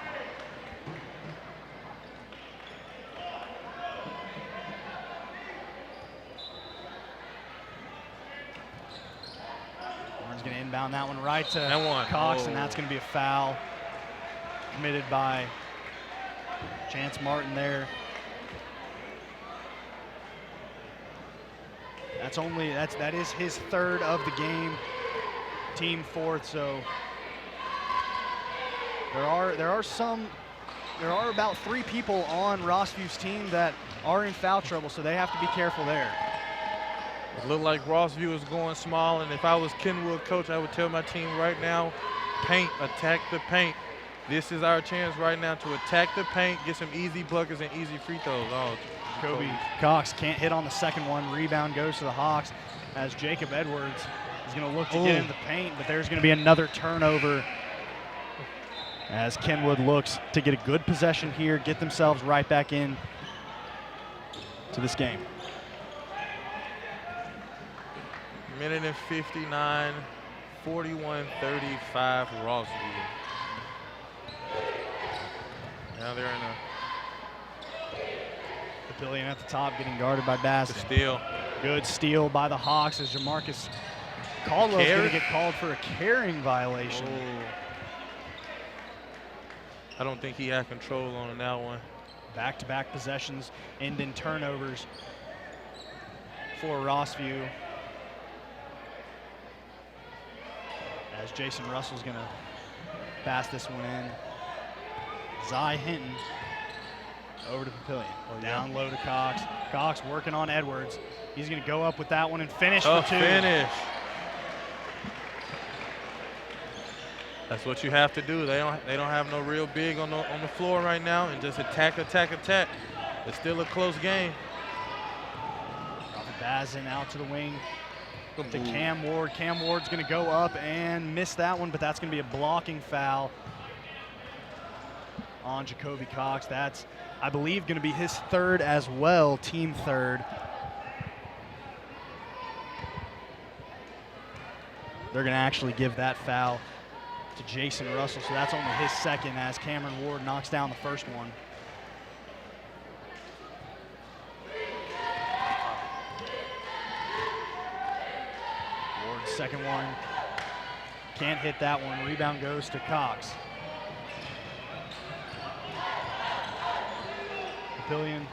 Warren's going to inbound that one right to Cox, and that's going to be a foul committed by Chance Martin there. That is his third of the game, team fourth, so there are about 3 people on Rossview's team that are in foul trouble, so they have to be careful there. It looked like Rossview is going small, and if I was Kenwood coach, I would tell my team right now, paint, attack the paint. This is our chance right now to attack the paint, get some easy buckets and easy free throws. Jacoby Cox can't hit on the second one. Rebound goes to the Hawks as Jacob Edwards is going to look to get in the paint, but there's going to be another turnover as Kenwood looks to get a good possession here, get themselves right back in to this game. Minute and 59, 41-35 Rossview. Now they're in a Papillion at the top getting guarded by Bassett. Steal. Good steal by the Hawks as Jamarcus Caldwell's going to get called for a carrying violation. I don't think he had control on that one. Back-to-back possessions end in turnovers for Rossview. As Jason Russell's gonna pass this one in. Zy Hinton over to Papillion. Down low to Cox. Cox working on Edwards. He's gonna go up with that one and finish for 2. Finish. That's what you have to do. They don't have no real big on the floor right now, and just attack. It's still a close game. Bazin out to the wing to Cam Ward. Cam Ward's going to go up and miss that one, but that's going to be a blocking foul on Jacoby Cox. That's, I believe, going to be his 3rd as well, team 3rd. They're going to actually give that foul to Jason Russell, so that's only his 2nd as Cameron Ward knocks down the first one. Ward's 2nd one. Can't hit that one. Rebound goes to Cox. Papillion.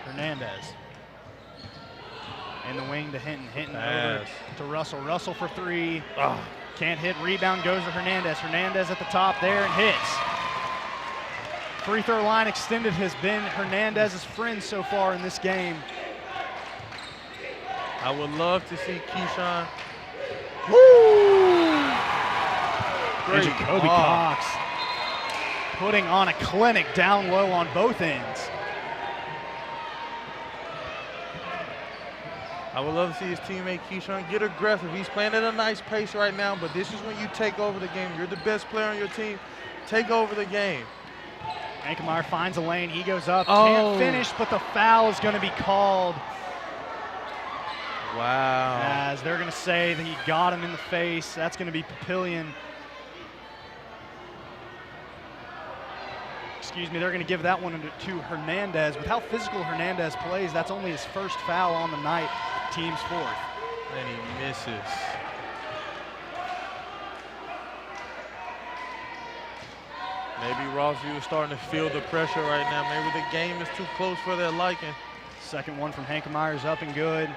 Hernandez. In the wing to Hinton. Hinton over to Russell. Russell for 3. Can't hit. Rebound goes to Hernandez. Hernandez at the top there and hits. Free throw line extended has been Hernandez's friend so far in this game. I would love to see Keyshawn. Woo! And Jacoby Cox putting on a clinic down low on both ends. I would love to see his teammate Keyshawn get aggressive. He's playing at a nice pace right now, but this is when you take over the game. You're the best player on your team. Take over the game. Ankemeyer finds a lane. He goes up. Can't finish, but the foul is going to be called. Wow. As they're going to say that he got him in the face. That's going to be Papillion. Excuse me, they're going to give that one to Hernandez. With how physical Hernandez plays, that's only his 1st foul on the night, team's 4th. And he misses. Maybe Rossview is starting to feel the pressure right now. Maybe the game is too close for their liking. 2nd one from Hankemeyer's up and good.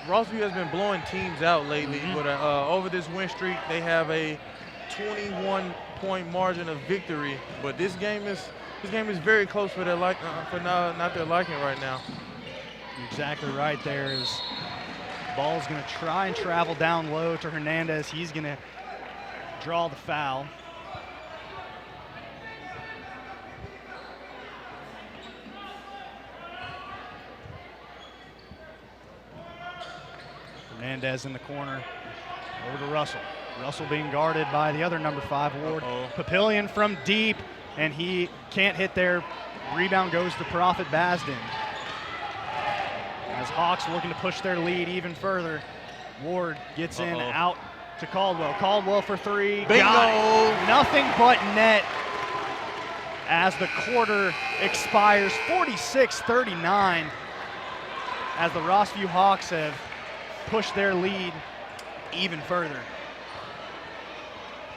Rossview has been blowing teams out lately, but over this win streak, they have a 21-point margin of victory. But this game is very close for their not their liking right now. You're exactly right there. Is ball's going to try and travel down low to Hernandez. He's going to draw the foul. Hernandez in the corner, over to Russell. Russell being guarded by the other number 5, Ward. Papillion from deep, and he can't hit there. Rebound goes to Prophet Basden. As Hawks looking to push their lead even further. Ward gets in, out to Caldwell. Caldwell for 3. Bingo! Got it. Nothing but net as the quarter expires. 46-39 as the Rossview Hawks have push their lead even further.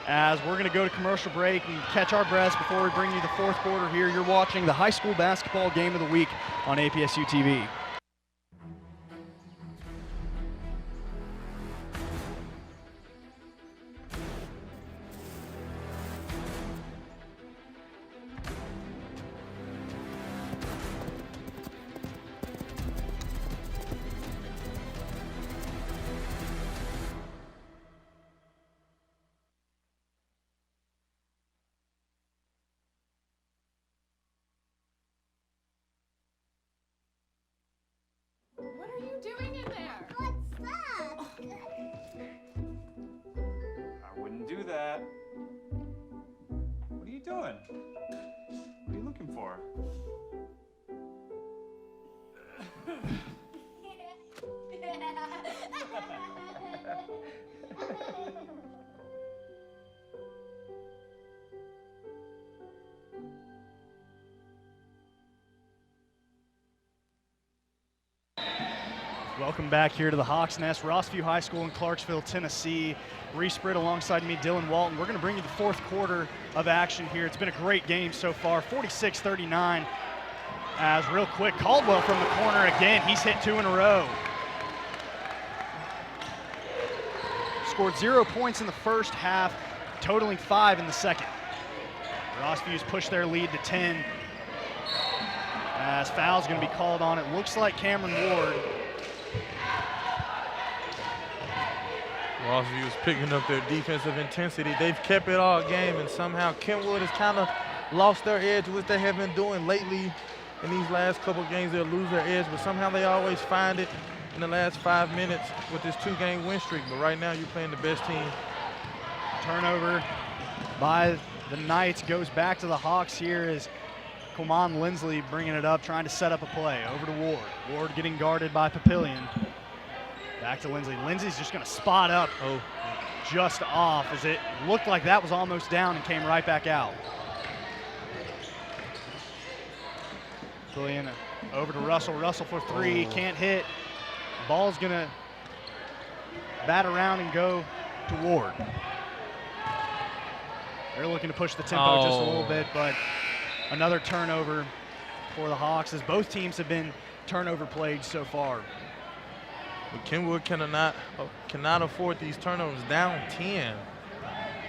As we're going to go to commercial break and catch our breaths before we bring you the 4th quarter here. You're watching the high school basketball game of the week on APSU-TV. What are you doing in there? What's that? I wouldn't do that. What are you doing? What are you looking for? Welcome back here to the Hawks Nest, Rossview High School in Clarksville, Tennessee. Reese Britt alongside me, Dylan Walton. We're going to bring you the fourth quarter of action here. It's been a great game so far, 46-39. As real quick, Caldwell from the corner again. He's hit 2 in a row. Scored 0 points in the first half, totaling 5 in the second. Rossview's pushed their lead to 10. As foul's going to be called on, it looks like Cameron Ward. Rossview is picking up their defensive intensity. They've kept it all game, and somehow Kenwood has kind of lost their edge, which they have been doing lately. In these last couple games, they'll lose their edge, but somehow they always find it in the last 5 minutes with this 2-game win streak. But right now, you're playing the best team. Turnover by the Knights goes back to the Hawks here as Quamon Lindsley bringing it up, trying to set up a play. Over to Ward. Ward getting guarded by Papillion. Back to Lindsley. Lindsley's just going to spot up just off as it looked like that was almost down and came right back out. Papillion over to Russell. Russell for 3, can't hit. Ball's going to bat around and go to Ward. They're looking to push the tempo just a little bit, but another turnover for the Hawks as both teams have been turnover plagued so far. But Kenwood cannot afford these turnovers. Down 10.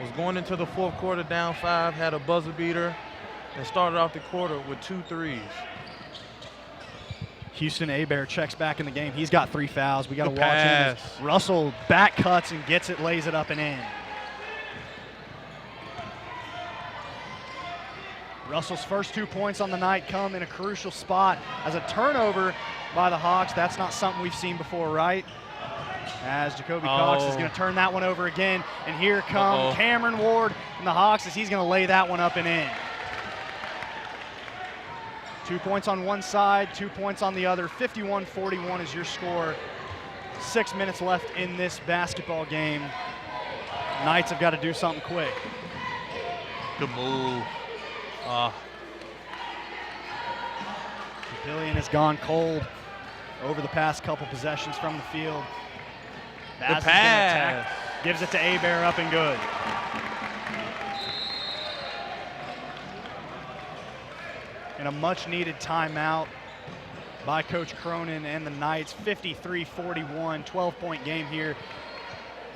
Was going into the fourth quarter down 5, had a buzzer beater, and started off the quarter with 2 threes. Houston Abear checks back in the game. He's got 3 fouls. We got to Good watch pass. him. Russell back cuts and gets it, lays it up and in. Russell's first 2 points on the night come in a crucial spot as a turnover by the Hawks. That's not something we've seen before, right? As Jacoby Cox is going to turn that one over again. And here come Cameron Ward and the Hawks as he's going to lay that one up and in. 2 points on one side, 2 points on the other. 51-41 is your score. 6 minutes left in this basketball game. Knights have got to do something quick. Good move. Papillion has gone cold over the past couple possessions from the field. The pass. Gives it to Abear, up and good. And a much-needed timeout by Coach Cronin and the Knights. 53-41, 12-point game here.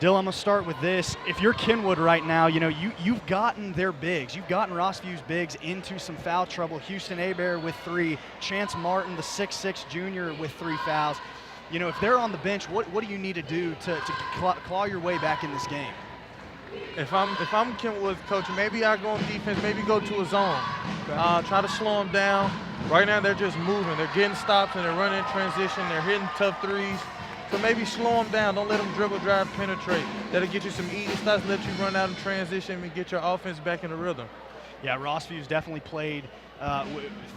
Dill, I'm going to start with this. If you're Kenwood right now, you know, you've gotten their bigs. You've gotten Rossview's bigs into some foul trouble. Houston Abear with 3. Chance Martin, the 6'6 junior, with 3 fouls. You know, if they're on the bench, what do you need to do to claw your way back in this game? If I'm Kenwood's coach, maybe I go on defense, maybe go to a zone. Try to slow them down. Right now, they're just moving. They're getting stops, and they're running in transition. They're hitting tough threes. So maybe slow them down. Don't let them dribble, drive, penetrate. That'll get you some easy shots, let you run out in transition and get your offense back in the rhythm. Yeah, Rossview's definitely played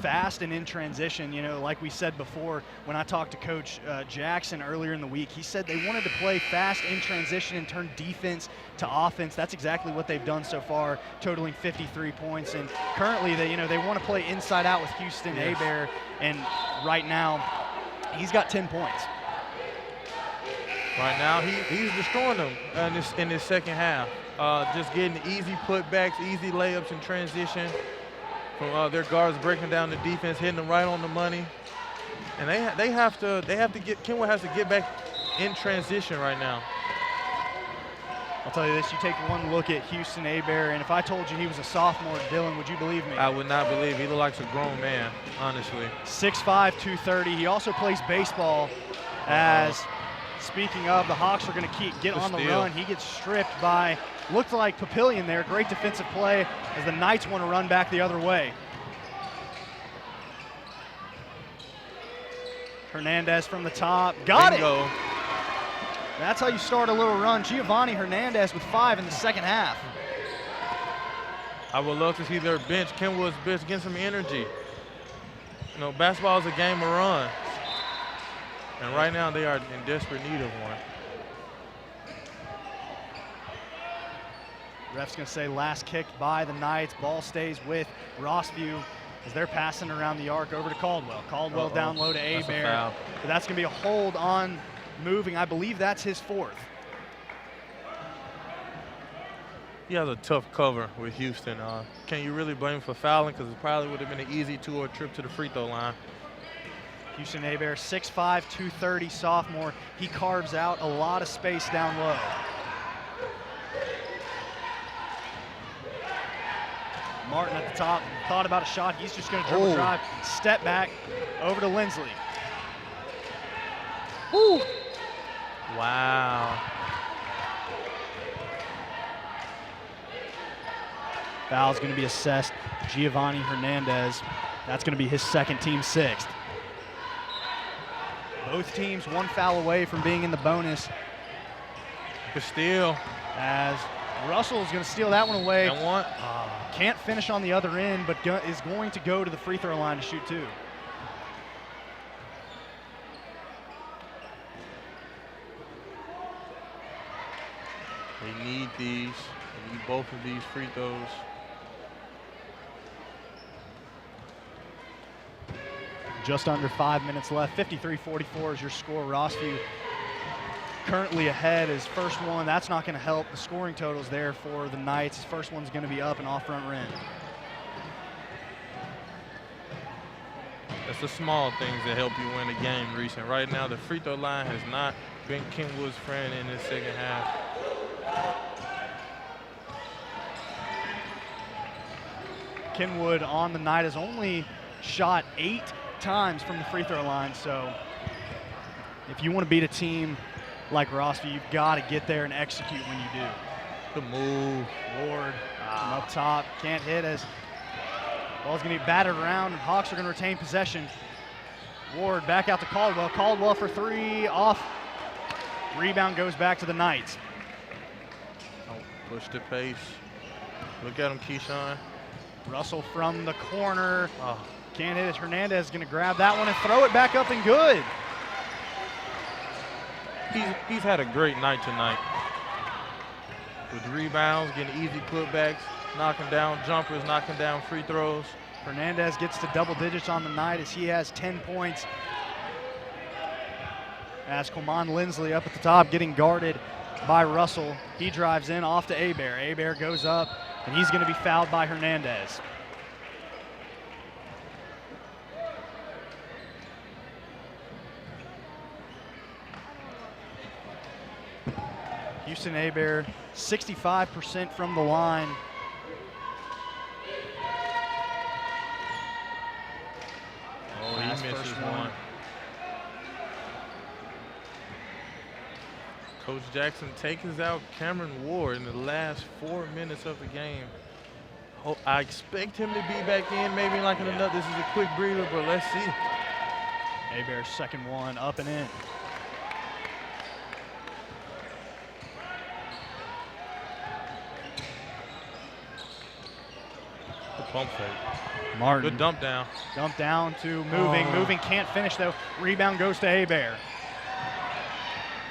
fast and in transition. You know, like we said before, when I talked to Coach Jackson earlier in the week, he said they wanted to play fast in transition and turn defense to offense. That's exactly what they've done so far, totaling 53 points. And currently, they want to play inside out with Houston Abear, and right now, he's got 10 points. Right now, he's destroying them in this second half. Just getting easy putbacks, easy layups in transition from their guards breaking down the defense, hitting them right on the money. And they have to get, Kenwood has to get back in transition right now. I'll tell you this, you take one look at Houston Abear, and if I told you he was a sophomore, Dylan, would you believe me? I would not believe. He looked like a grown man, honestly. 6'5", 230. He also plays baseball. As speaking of, the Hawks are going to get on the run. He gets stripped by, looked like Papillion there. Great defensive play as the Knights want to run back the other way. Hernandez from the top. Got Bingo. it. That's how you start a little run. Giovanni Hernandez with 5 in the second half. I would love to see their bench, Kenwood's bench, get some energy. You know, basketball is a game of run. And right now they are in desperate need of one. Ref's going to say last kick by the Knights. Ball stays with Rossview as they're passing around the arc over to Caldwell. Caldwell down low to Abear. But that's going to be a hold on moving. I believe that's his fourth. He has a tough cover with Houston. Can you really blame him for fouling? Because it probably would have been an easy 2-or trip to the free throw line. Houston Hebert, 6'5", 230 sophomore. He carves out a lot of space down low. Martin at the top, thought about a shot. He's just going to dribble drive, step back, over to Lindsley. Woo! Wow. Foul's going to be assessed. Giovanni Hernandez. That's going to be his second, team sixth. Both teams one foul away from being in the bonus. Good steal. As Russell's going to steal that one away. And one. Can't finish on the other end, but is going to go to the free throw line to shoot two. They need these. They need both of these free throws. Just under 5 minutes left. 53-44 is your score. Rossview currently ahead. His first one, that's not going to help. The scoring total's there for the Knights. His first one's going to be up and off front rim. That's the small things that help you win a game, Reese. And right now, the free throw line has not been Kenwood's friend in this second half. Kenwood on the night has only shot 8 times from the free throw line, so if you want to beat a team like Rossview, you've got to get there and execute when you do. Good move. Ward from up top, can't hit as ball's going to be battered around, and Hawks are going to retain possession. Ward back out to Caldwell. Caldwell for three, off. Rebound goes back to the Knights. Push the pace. Look at him, Keyshawn. Russell from the corner. Can't hit it. Hernandez is going to grab that one and throw it back up and good. He's had a great night tonight. With rebounds, getting easy putbacks, knocking down jumpers, knocking down free throws. Hernandez gets to double digits on the night as he has 10 points. As Coleman Lindsley up at the top getting guarded by Russell. He drives in off to Hebert. Hebert goes up and he's going to be fouled by Hernandez. Houston Hebert, 65% from the line. Oh, he misses one. Coach Jackson takes out Cameron Ward in the last 4 minutes of the game. I expect him to be back in, maybe like in another. This is a quick breather, but let's see. Hebert's second one, up and in. The pump fake. Martin. Good dump down. Dump down to moving. Moving, can't finish though. Rebound goes to Hebert.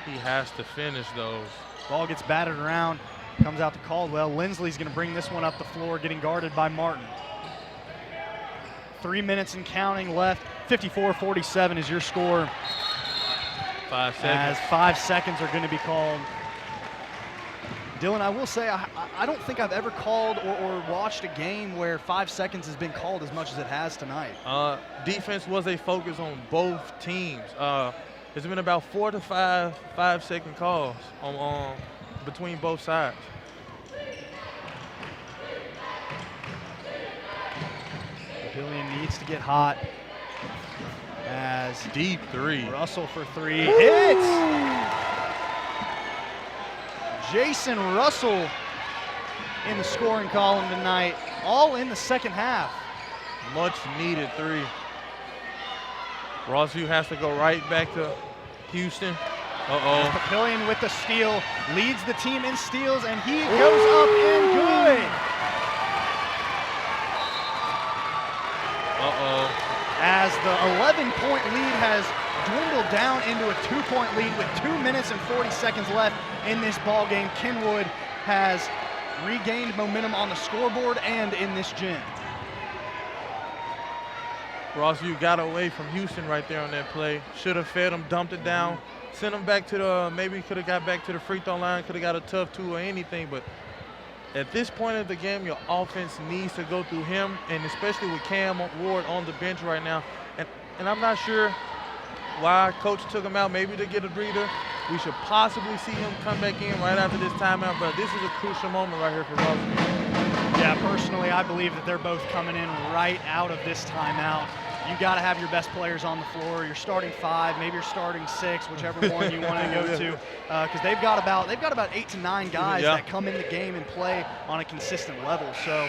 He has to finish those. Ball gets batted around, comes out to Caldwell. Lindsley's going to bring this one up the floor, getting guarded by Martin. 3 minutes and counting left. 54-47 is your score. 5 seconds. As 5 seconds are going to be called. Dylan, I will say, I don't think I've ever called or watched a game where 5 seconds has been called as much as it has tonight. Defense was a focus on both teams. It's been about 4 to 5 5-second calls on between both sides. Billion needs to get hot. As deep three. Russell for three. Hits! Jason Russell in the scoring column tonight, all in the second half. Much needed three. Rossview has to go right back to Houston. Papillion with the steal, leads the team in steals, and he goes up and good. As the 11-point lead has dwindled down into a 2-point lead with 2 minutes and 40 seconds left in this ball game. Kenwood has regained momentum on the scoreboard and in this gym. Rossview got away from Houston right there on that play. Should have fed him, dumped it down, send him back to the, maybe could have got back to the free throw line, could have got a tough two or anything, but at this point of the game, your offense needs to go through him, and especially with Cam Ward on the bench right now. And I'm not sure why coach took him out, maybe to get a breather. We should possibly see him come back in right after this timeout, but this is a crucial moment right here for Rossview. Yeah, personally, I believe that they're both coming in right out of this timeout. You got to have your best players on the floor. You're starting 5, maybe you're starting 6, whichever one you want to go to, because they've got about 8 to 9 guys that come in the game and play on a consistent level. So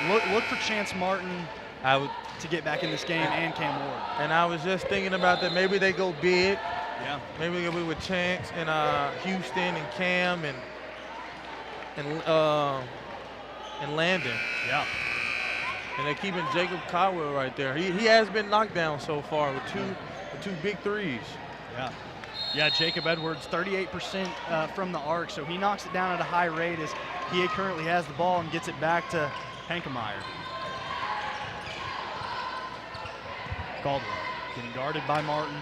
look for Chance Martin to get back in this game, and Cam Ward. And I was just thinking about that. Maybe they go big. Yeah. Maybe they go big with Chance and Houston and Cam and Landon. Yeah. And they're keeping Jacob Caldwell right there. He has been knocked down so far with two big threes. Yeah. Yeah, Jacob Edwards, 38% from the arc, so he knocks it down at a high rate as he currently has the ball and gets it back to Hankemeyer. Caldwell getting guarded by Martin.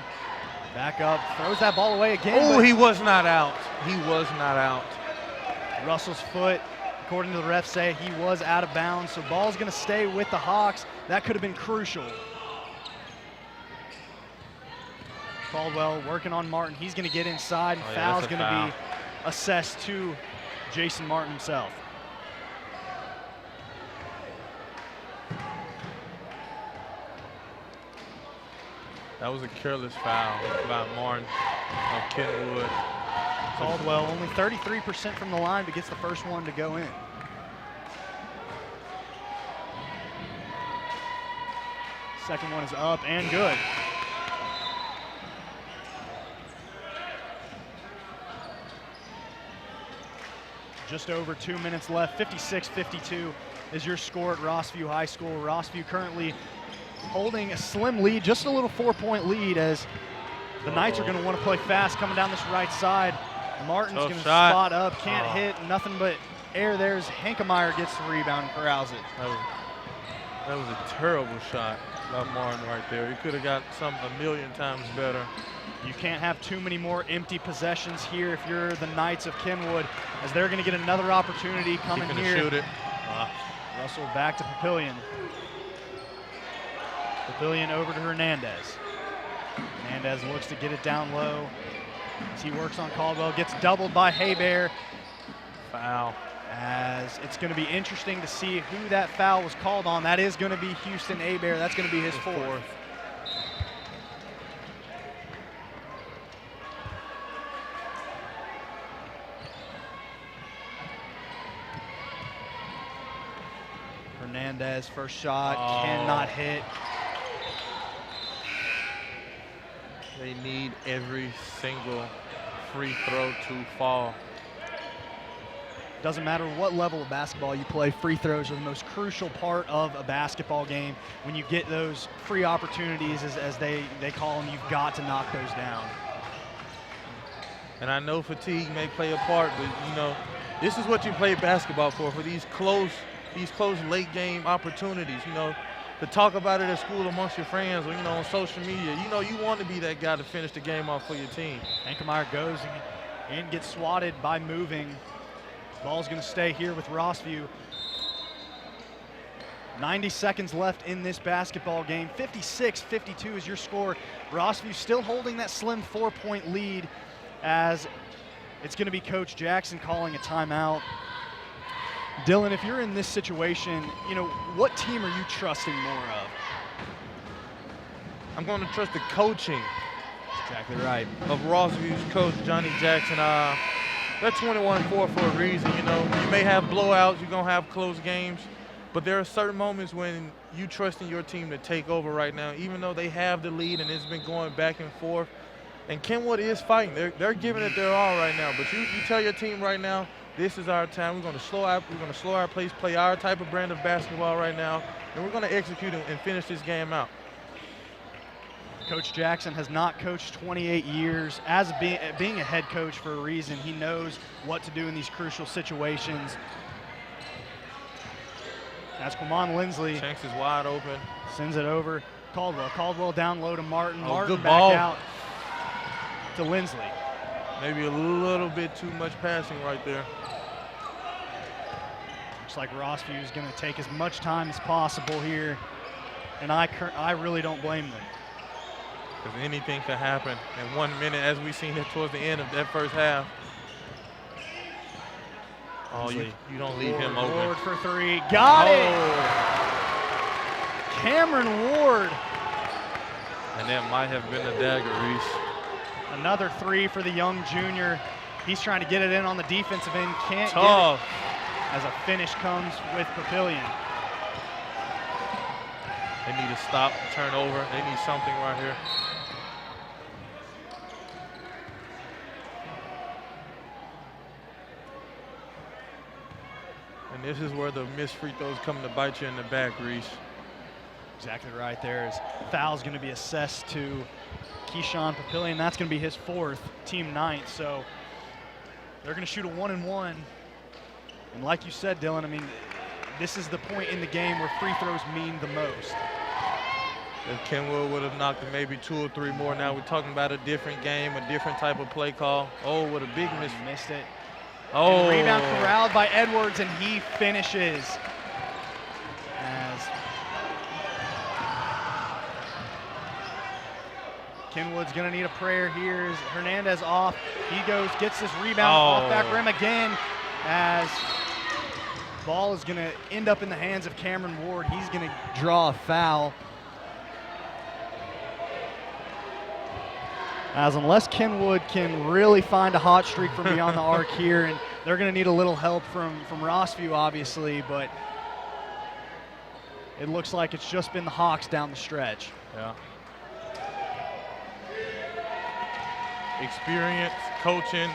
Back up, throws that ball away again. Oh, he was not out. He was not out. Russell's foot, according to the refs, say he was out of bounds, so ball's going to stay with the Hawks. That could have been crucial. Caldwell working on Martin. He's going to get inside, and foul's going to be assessed to Jason Martin himself. That was a careless foul by Martin of Kenwood. Caldwell only 33% from the line, but gets the first one to go in. Second one is up and good. Just over 2 minutes left. 56-52 is your score at Rossview High School. Rossview currently holding a slim lead, just a little 4-point lead, as the Knights are going to want to play fast coming down this right side. Martin's going to spot up, can't hit, nothing but air. There's Hankemeyer gets the rebound and corrals it. That was a terrible shot by Martin right there. He could have got something a million times better. You can't have too many more empty possessions here if you're the Knights of Kenwood, as they're going to get another opportunity coming here. Shoot it. Russell back to Papillion. Papillion over to Hernandez. Hernandez looks to get it down low as he works on Caldwell. Gets doubled by Haybear. Foul. As it's going to be interesting to see who that foul was called on. That is going to be Houston Haybear. That's going to be his fourth. Hernandez, first shot, cannot hit. They need every single free throw to fall. Doesn't matter what level of basketball you play, free throws are the most crucial part of a basketball game. When you get those free opportunities, as they call them, you've got to knock those down. And I know fatigue may play a part, but you know, this is what you play basketball for these close late game opportunities, you know, to talk about it at school amongst your friends or, you know, on social media. You know, you want to be that guy to finish the game off for your team. Hankemeyer goes and gets swatted by moving. Ball's going to stay here with Rossview. 90 seconds left in this basketball game. 56-52 is your score. Rossview still holding that slim 4-point lead, as it's going to be Coach Jackson calling a timeout. Dylan, if you're in this situation, you know, what team are you trusting more of? I'm going to trust the coaching. That's exactly right. Of Rossview's coach, Johnny Jackson. They're 21-4 for a reason, you know. You may have blowouts, you're going to have close games, but there are certain moments when you trust in your team to take over right now, even though they have the lead and it's been going back and forth. And Kenwood is fighting. They're giving it their all right now. But you tell your team right now, this is our time. We're going to slow our pace, play our type of brand of basketball right now, and we're going to execute and finish this game out. Coach Jackson has not coached 28 years. As being a head coach for a reason, he knows what to do in these crucial situations. That's Quamon Lindsley. Shanks is wide open. Sends it over. Caldwell down low to Martin. Martin good back ball. Out to Lindsley. Maybe a little bit too much passing right there. Looks like Rossview is going to take as much time as possible here, and I really don't blame them. Because anything could happen in 1 minute, as we've seen it towards the end of that first half. Oh, you don't leave him open. Ward for three. Got it! Cameron Ward. And that might have been a dagger, Reese. Another three for the young junior. He's trying to get it in on the defensive end. Can't Tough. get it as a finish comes with Papillion. They need to stop, turn over. They need something right here. And this is where the missed free throws come to bite you in the back, Reese. Exactly right there. Is foul's going to be assessed to Keyshawn Papillion. That's going to be his fourth, team ninth. So they're going to shoot a 1-and-1. And like you said, Dylan, I mean, this is the point in the game where free throws mean the most. If Kenwood would have knocked maybe 2 or 3 more, now we're talking about a different game, a different type of play call. Oh, what a big miss. Missed it. Oh. And rebound corralled by Edwards, and he finishes. As Kenwood's going to need a prayer here. As Hernandez off. He goes, gets this rebound off back rim again, as ball is going to end up in the hands of Cameron Ward. He's going to draw a foul. As unless Kenwood can really find a hot streak from beyond the arc here, and they're going to need a little help from Rossview, obviously, but it looks like it's just been the Hawks down the stretch. Yeah. Experience, coaching,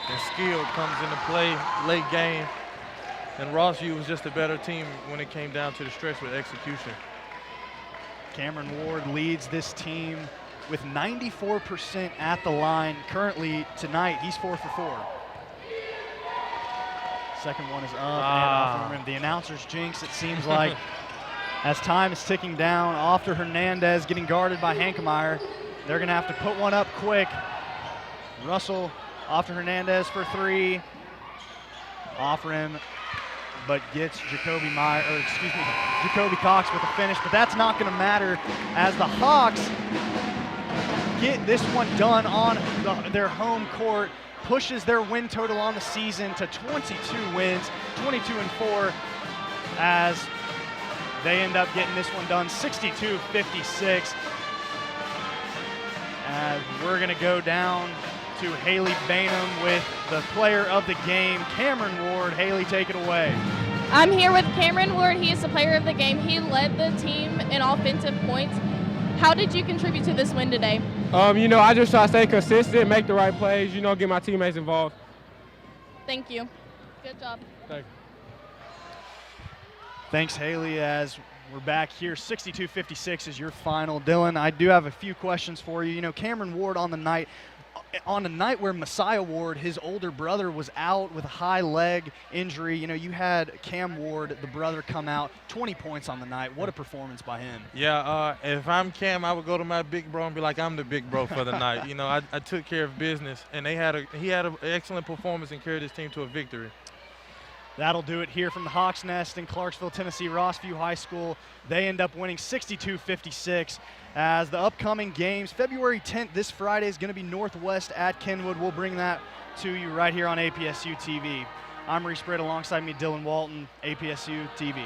and skill comes into play late game, and Rossview was just a better team when it came down to the stretch with execution. Cameron Ward leads this team with 94% at the line. Currently tonight, he's 4 for 4. Second one is up and off the rim. The announcer's jinx, it seems like, as time is ticking down. Off to Hernandez, getting guarded by Hankemeyer. They're going to have to put one up quick. Russell off to Hernandez for 3. Off rim, but gets Jacoby Cox with a finish. But that's not going to matter, as the Hawks get this one done on their home court, pushes their win total on the season to 22 wins, 22-4, as they end up getting this one done 62-56. As we're going to go down to Haley Bainham with the player of the game, Cameron Ward. Haley, take it away. I'm here with Cameron Ward. He is the player of the game. He led the team in offensive points. How did you contribute to this win today? I just try to stay consistent, make the right plays, get my teammates involved. Thank you. Good job. Thank you. Thanks, Haley, as we're back here. 62-56 is your final. Dylan, I do have a few questions for you. Cameron Ward on a night where Messiah Ward, his older brother, was out with a high leg injury, you had Cam Ward, the brother, come out, 20 points on the night. What a performance by him. Yeah, if I'm Cam, I would go to my big bro and be like, I'm the big bro for the night. I took care of business, and he had an excellent performance and carried his team to a victory. That'll do it here from the Hawks Nest in Clarksville, Tennessee, Rossview High School. They end up winning 62-56. As the upcoming games, February 10th, this Friday, is going to be Northwest at Kenwood. We'll bring that to you right here on APSU-TV. I'm Reese Britt, alongside me, Dylan Walton, APSU-TV.